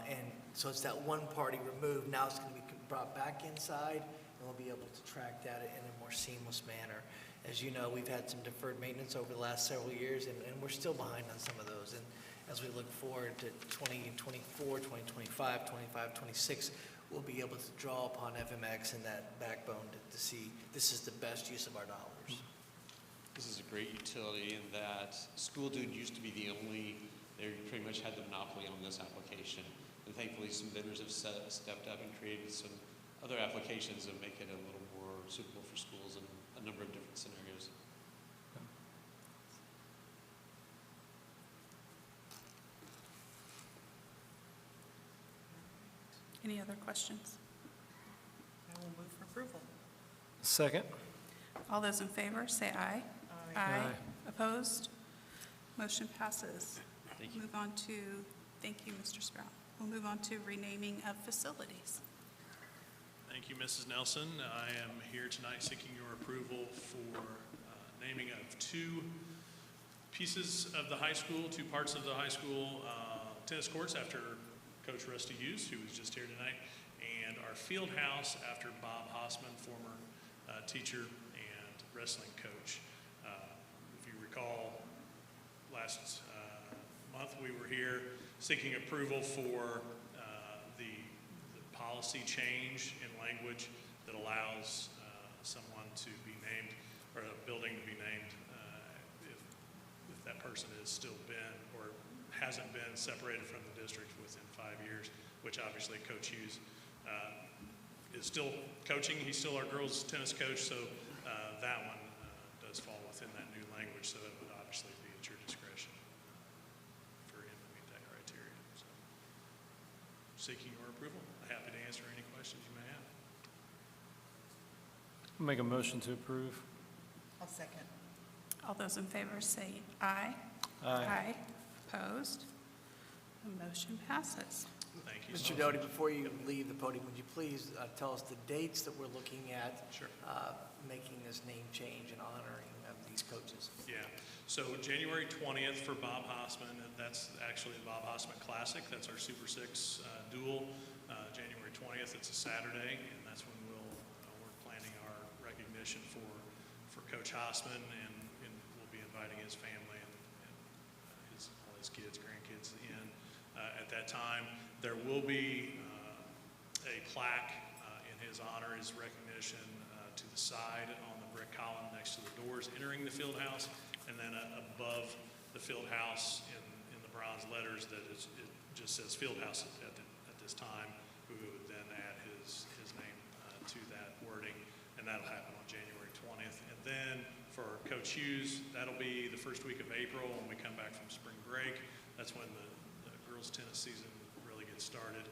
And so it's that one party removed. Now it's going to be brought back inside, and we'll be able to track that in a more seamless manner. As you know, we've had some deferred maintenance over the last several years, and we're still behind on some of those. And as we look forward to 2024, 2025, 25, 26, we'll be able to draw upon FMX and that backbone to see this is the best use of our dollars. This is a great utility in that School Dude used to be the only, they pretty much had the monopoly on this application. And thankfully some vendors have stepped up and created some other applications that make it a little more suitable for schools in a number of different scenarios. Any other questions? I will move for approval. Second? All those in favor, say aye. Aye. Aye. Opposed? Motion passes. Thank you. Move on to, thank you, Mr. Sprout. We'll move on to renaming of facilities. Thank you, Mrs. Nelson. I am here tonight seeking your approval for naming of two pieces of the high school, two parts of the high school tennis courts after Coach Rusty Hughes, who was just here tonight, and our field house after Bob Hossman, former teacher and wrestling coach. If you recall, last month we were here seeking approval for the policy change in language that allows someone to be named, or a building to be named if that person has still been or hasn't been separated from the district within 5 years, which obviously Coach Hughes is still coaching. He's still our girls tennis coach, so that one does fall within that new language, so it would obviously be at your discretion for him to meet that criteria. So, seeking your approval. Happy to answer any questions you may have. I'll make a motion to approve. I'll second. All those in favor say aye. Aye. Opposed? The motion passes. Thank you. Mr. Doty, before you leave the podium, would you please tell us the dates that we're looking at? Sure. Making this name change and honoring of these coaches? Yeah. So January 20th for Bob Hossman, and that's actually the Bob Hossman Classic. That's our Super Six duel. January 20th, it's a Saturday, and that's when we're planning our recognition for Coach Hossman, and we'll be inviting his family and all his kids, grandkids in. At that time, there will be a plaque in his honor, his recognition to the side on the brick column next to the doors entering the field house, and then above the field house in the bronze letters that it just says field house at this time. We would then add his name to that wording, and that'll happen on January 20th. And then for Coach Hughes, that'll be the first week of April when we come back from spring break. That's when the girls' tennis season really gets started.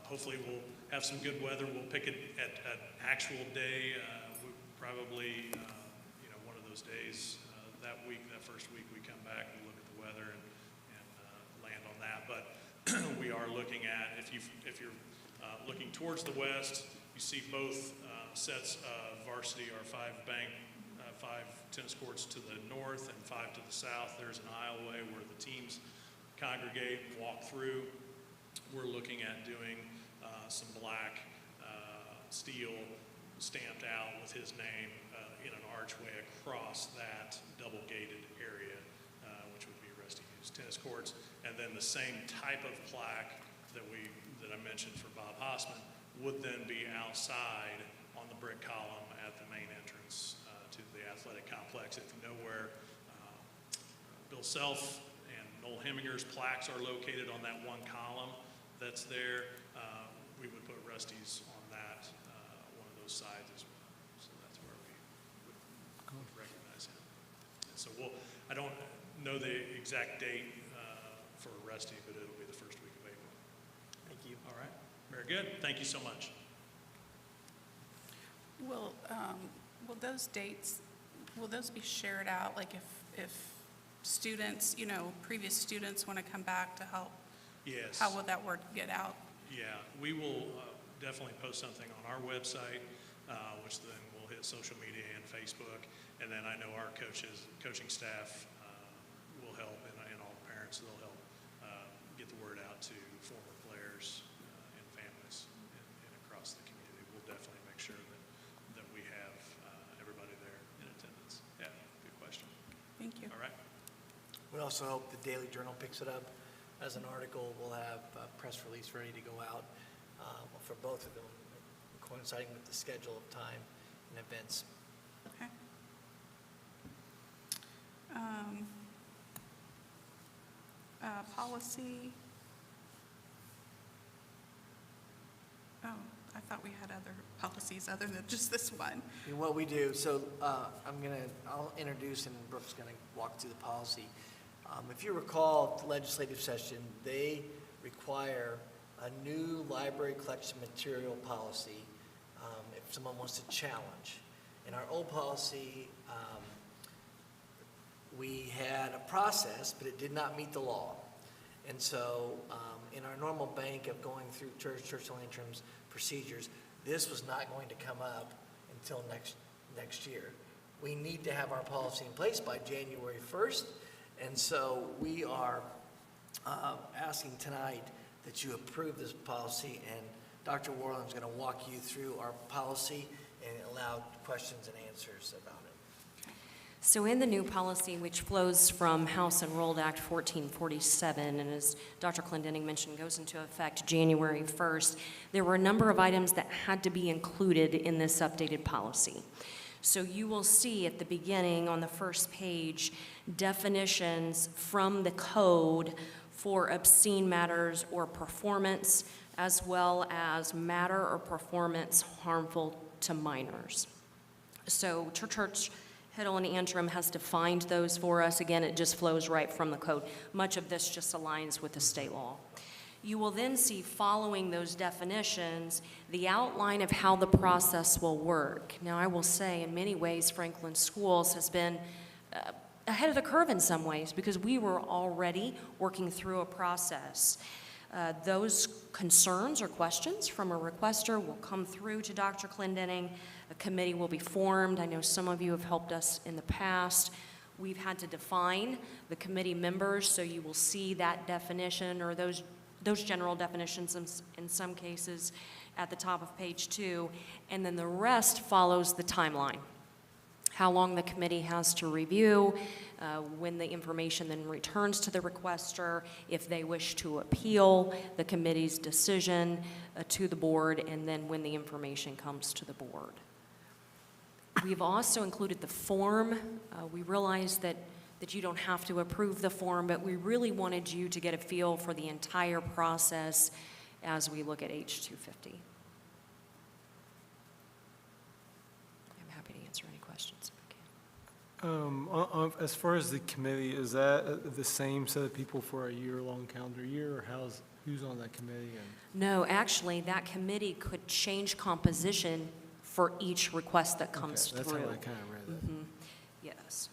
Hopefully we'll have some good weather. We'll pick it at an actual day, probably one of those days that week, that first week we come back, we look at the weather and land on that. But we are looking at, if you're Looking towards the west, you see both sets of varsity or five tennis courts to the north and 5 to the south. There's an aisleway where the teams congregate, walk through. We're looking at doing some black steel stamped out with his name in an archway across that double gated area, which would be Rusty Hughes tennis courts. And then the same type of plaque that I mentioned for Bob Hossman would then be outside on the brick column at the main entrance to the athletic complex. If you know where Bill Self and Noel Hemminger's plaques are located on that one column that's there, we would put Rusty's on that, one of those sides as well. So that's where we would recognize him. And so I don't know the exact date for Rusty, but it'll be the first week of April. Thank you. All right, very good. Thank you so much. Will those dates, will those be shared out? Like if students, previous students want to come back to help? Yes. How will that word get out? Yeah, we will definitely post something on our website, which then will hit social media and Facebook. And then I know our coaching staff will help, and all the parents, they'll help get the word out to former players and families and across the community. We'll definitely make sure that we have everybody there in attendance. Yeah, good question. Thank you. All right. We also hope the Daily Journal picks it up as an article. We'll have a press release ready to go out for both of them, coinciding with the schedule of time and events. Okay. Policy. Oh, I thought we had other policies other than just this one. And what we do, so I'll introduce and Brooke's gonna walk through the policy. If you recall, at the legislative session, they require a new library collection material policy if someone wants to challenge. In our old policy, we had a process, but it did not meet the law. And so in our normal bank of going through church-only interims procedures, this was not going to come up until next year. We need to have our policy in place by January 1st, and so we are asking tonight that you approve this policy, and Dr. Worland's going to walk you through our policy and allow questions and answers about it. So in the new policy, which flows from House Enrolled Act 1447, and as Dr. Clendenning mentioned, goes into effect January 1st, there were a number of items that had to be included in this updated policy. So you will see at the beginning on the first page definitions from the code for obscene matters or performance, as well as matter or performance harmful to minors. So Church Hiddle and Antrim has defined those for us. Again, it just flows right from the code. Much of this just aligns with the state law. You will then see, following those definitions, the outline of how the process will work. Now, I will say, in many ways, Franklin Schools has been ahead of the curve in some ways because we were already working through a process. Those concerns or questions from a requester will come through to Dr. Clendenning. A committee will be formed. I know some of you have helped us in the past. We've had to define the committee members, so you will see that definition or those general definitions in some cases at the top of page 2, and then the rest follows the timeline. How long the committee has to review, when the information then returns to the requester, if they wish to appeal the committee's decision to the board, and then when the information comes to the board. We've also included the form. We realize that you don't have to approve the form, but we really wanted you to get a feel for the entire process as we look at H-250. I'm happy to answer any questions if I can. As far as the committee, is that the same set of people for a year-long calendar year, or who's on that committee? No, actually, that committee could change composition for each request that comes through. That's how I kind of read that. Mm-hmm. Yes.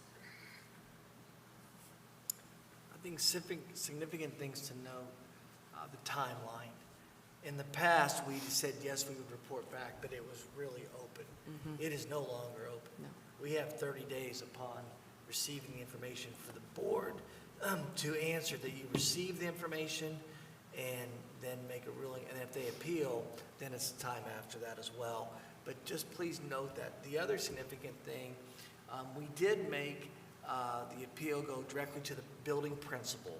I think significant things to note, the timeline. In the past, we said, yes, we would report back, but it was really open. It is no longer open. No. We have 30 days upon receiving the information for the board to answer that you receive the information and then make a ruling. And if they appeal, then it's time after that as well. But just please note that. The other significant thing, we did make the appeal go directly to the building principal.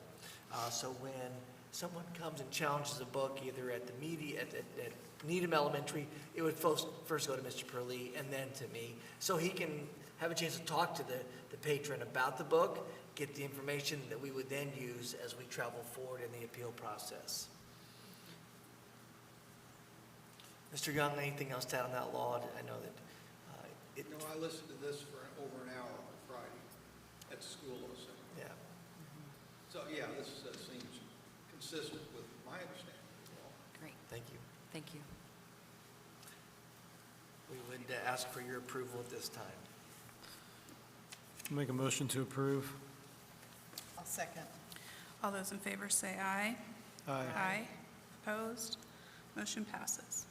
So when someone comes and challenges a book, either at the at Needham Elementary, it would first go to Mr. Perlee and then to me. So he can have a chance to talk to the patron about the book, get the information that we would then use as we travel forward in the appeal process. Mr. Young, anything else to add on that law? I know that No, I listened to this for over an hour on Friday at school also. Yeah. So, yeah, this seems consistent with my understanding of the law. Great. Thank you. Thank you. We would ask for your approval at this time. Make a motion to approve. I'll second. All those in favor say aye. Aye. Aye. Opposed? Motion passes.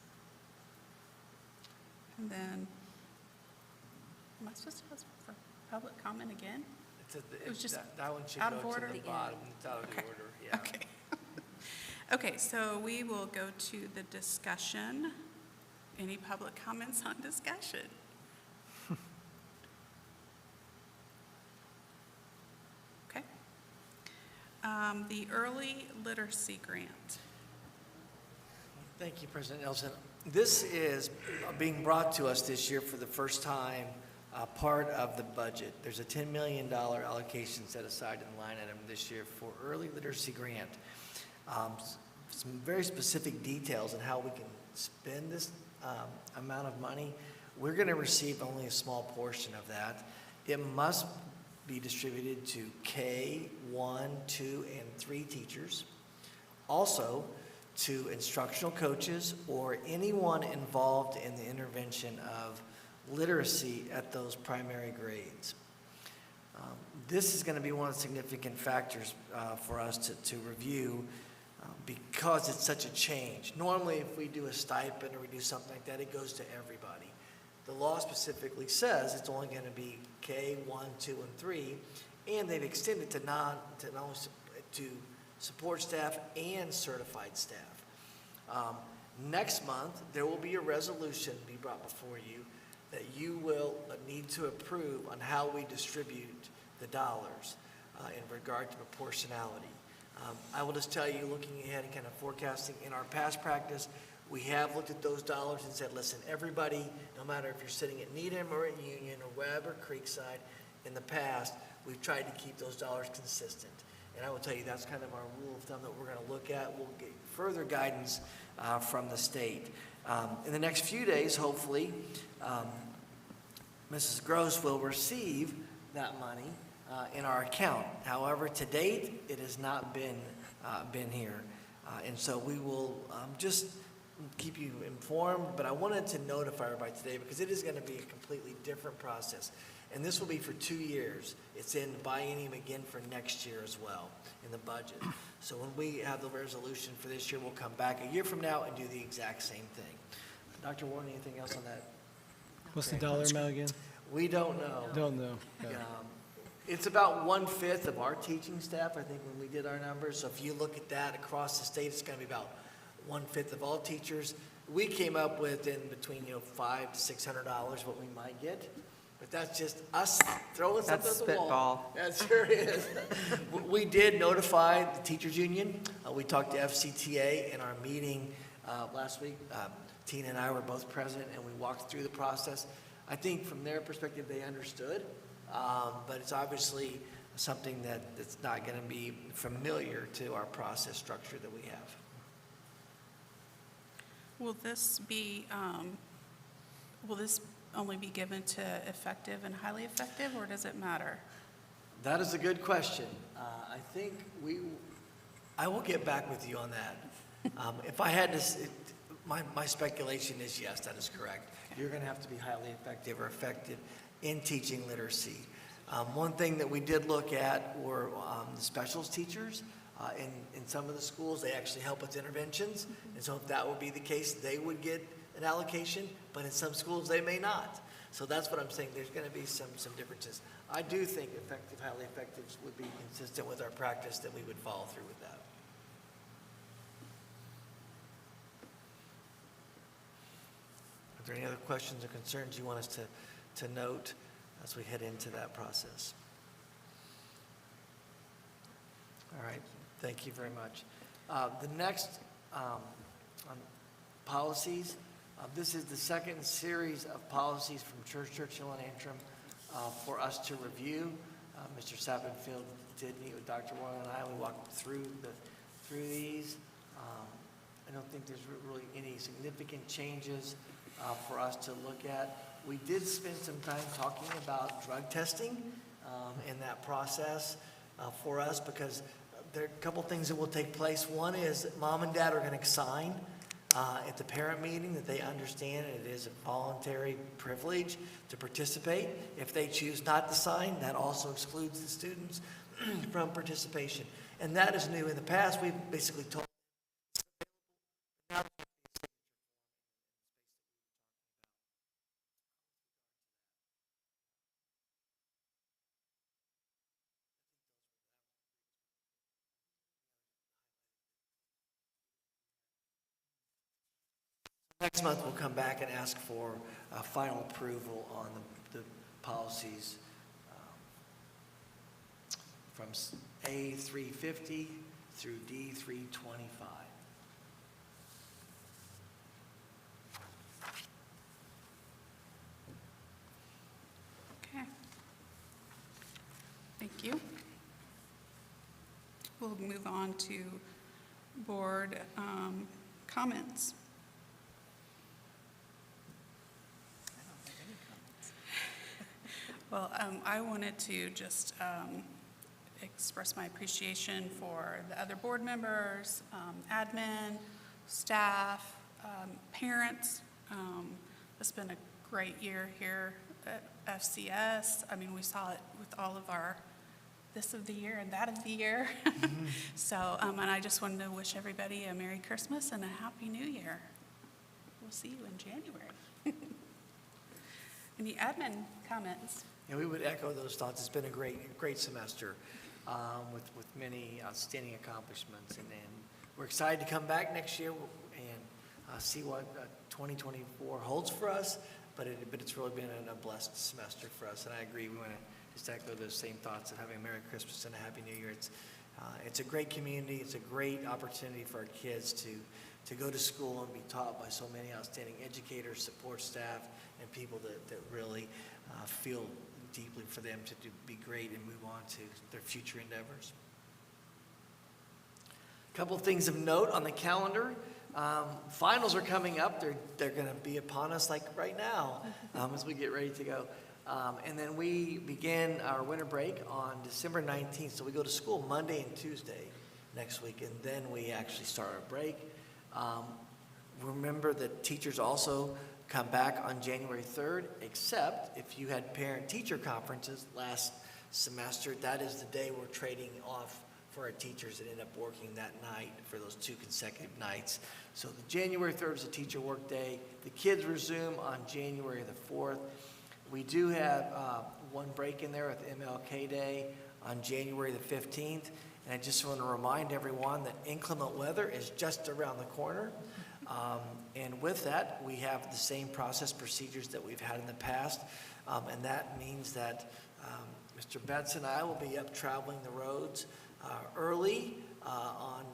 And then, am I supposed to ask for public comment again? It was just that one should out go of to order? the bottom. It's out of Okay. order, yeah. Okay. Okay, so we will go to the discussion. Any public comments on discussion? Okay. The early literacy grant. Thank you, President Nelson. This is being brought to us this year for the first time, part of the budget. There's a $10 million allocation set aside in the line item this year for early literacy grant. Some very specific details on how we can spend this amount of money. We're going to receive only a small portion of that. It must be distributed to K, 1, 2, and 3 teachers. Also, to instructional coaches or anyone involved in the intervention of literacy at those primary grades. This is going to be one of the significant factors for us to review because it's such a change. Normally, if we do a stipend or we do something like that, it goes to everybody. The law specifically says it's only going to be K, 1, 2, and 3, and they've extended to support staff and certified staff. Next month, there will be a resolution be brought before you that you will need to approve on how we distribute the dollars in regard to proportionality. I will just tell you, looking ahead and kind of forecasting in our past practice, we have looked at those dollars and said, listen, everybody, no matter if you're sitting at Needham or at Union or Webb or Creekside, in the past, we've tried to keep those dollars consistent. And I will tell you, that's kind of our rule of thumb that we're going to look at. We'll get further guidance from the state. In the next few days, hopefully, Mrs. Gross will receive that money in our account. However, to date, it has not been here. And so we will just keep you informed, but I wanted to notify everybody today because it is going to be a completely different process. And this will be for 2 years. It's in biennium again for next year as well in the budget. So when we have the resolution for this year, we'll come back a year from now and do the exact same thing. Dr. Warren, anything else on that? What's the dollar amount again? We don't know. Don't know. Okay. It's about 1/5 of our teaching staff, I think, when we did our numbers. So if you look at that across the state, it's going to be about 1/5 of all teachers. We came up with in between $500 to $600 what we might get. But that's just us throwing something at the wall. That sure is. We did notify the teachers union. We talked to FCTA in our meeting last week. Tina and I were both present, and we walked through the process. I think from their perspective, they understood, but it's obviously something that's not going to be familiar to our process structure that we have. Will this be, will this only be given to effective and highly effective, or does it matter? That is a good question. I think I will get back with you on that. If I had to, my speculation is yes, that is correct. Okay. You're going to have to be highly effective or effective in teaching literacy. One thing that we did look at were the specials teachers. In some of the schools, they actually help with interventions, and so if that would be the case, they would get an allocation, but in some schools, they may not. So that's what I'm saying, there's gonna be some differences. I do think effective, highly effective would be consistent with our practice, that we would follow through with that. Are there any other questions or concerns you want us to note as we head into that process? All right, thank you very much. The next on policies, this is the second series of policies from Churchill and Antrim for us to review. Mr. Sappenfield did meet with Dr. Royal and I. We walked through these. I don't think there's really any significant changes for us to look at. We did spend some time talking about drug testing in that process for us, because there are a couple things that will take place. One is that mom and dad are going to sign at the parent meeting that they understand it is a voluntary privilege to participate. If they choose not to sign, that also excludes the students from participation. And that is new. In the past, we've basically told next month, we'll come back and ask for final approval on the policies from A350 through D325. Okay. Thank you. We'll move on to board comments. Well, I wanted to just express my appreciation for the other board members, admin, staff, parents. It's been a great year here at FCS. I mean, we saw it with all of our this of the year and that of the year. So, and I just wanted to wish everybody a Merry Christmas and a Happy New Year. We'll see you in January. Any admin comments? Yeah, we would echo those thoughts. It's been a great semester with many outstanding accomplishments, and we're excited to come back next year and see what 2024 holds for us. But it's really been a blessed semester for us, and I agree. We want to just echo those same thoughts of having a Merry Christmas and a Happy New Year. It's a great community. It's a great opportunity for our kids to go to school and be taught by so many outstanding educators, support staff, and people that really feel deeply for them to be great and move on to their future endeavors. A couple of things of note on the calendar. Finals are coming up. They're going to be upon us like right now as we get ready to go. And then we begin our winter break on December 19th. So we go to school Monday and Tuesday next week, and then we actually start our break. Remember that teachers also come back on January 3rd, except if you had parent-teacher conferences last semester, that is the day we're trading off for our teachers that end up working that night for those 2 consecutive nights. So the January 3rd is a teacher work day. The kids resume on January the 4th. We do have one break in there with MLK Day on January the 15th. And I just want to remind everyone that inclement weather is just around the corner. And with that, we have the same process procedures that we've had in the past. And that means that Mr. Betts and I will be up traveling the roads early on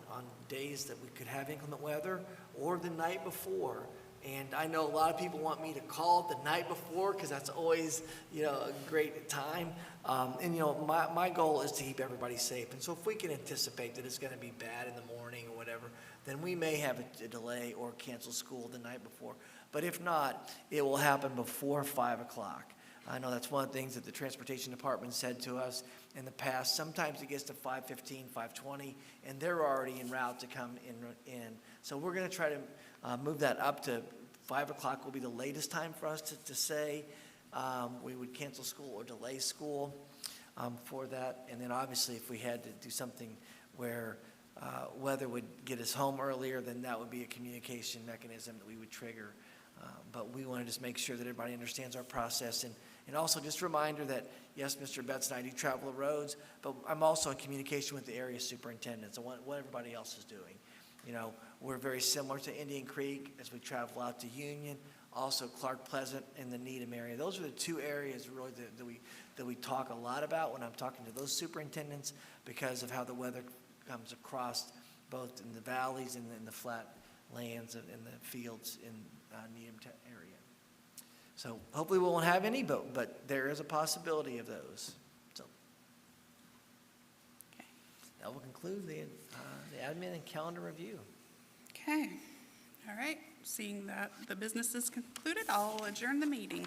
days that we could have inclement weather, or the night before. And I know a lot of people want me to call it the night before, because that's always, a great time. And my goal is to keep everybody safe. And so if we can anticipate that it's going to be bad in the morning or whatever, then we may have a delay or cancel school the night before. But if not, it will happen before 5 o'clock. I know that's one of the things that the transportation department said to us in the past. Sometimes it gets to 5:15, 5:20, and they're already en route to come in. So we're going to try to move that up to 5 o'clock will be the latest time for us to say we would cancel school or delay school for that. And then obviously if we had to do something where weather would get us home earlier, then that would be a communication mechanism that we would trigger. But we want to just make sure that everybody understands our process. And also just a reminder that, yes, Mr. Betts and I do travel the roads, but I'm also in communication with the area superintendents and what everybody else is doing. You know, we're very similar to Indian Creek as we travel out to Union, also Clark Pleasant and the Needham area. Those are the two areas really that we talk a lot about when I'm talking to those superintendents because of how the weather comes across both in the valleys and in the flat lands and in the fields in Needham area. So hopefully we won't have any, but there is a possibility of those. So that will conclude the admin and calendar review. Okay, all right. Seeing that the business is concluded, I'll adjourn the meeting.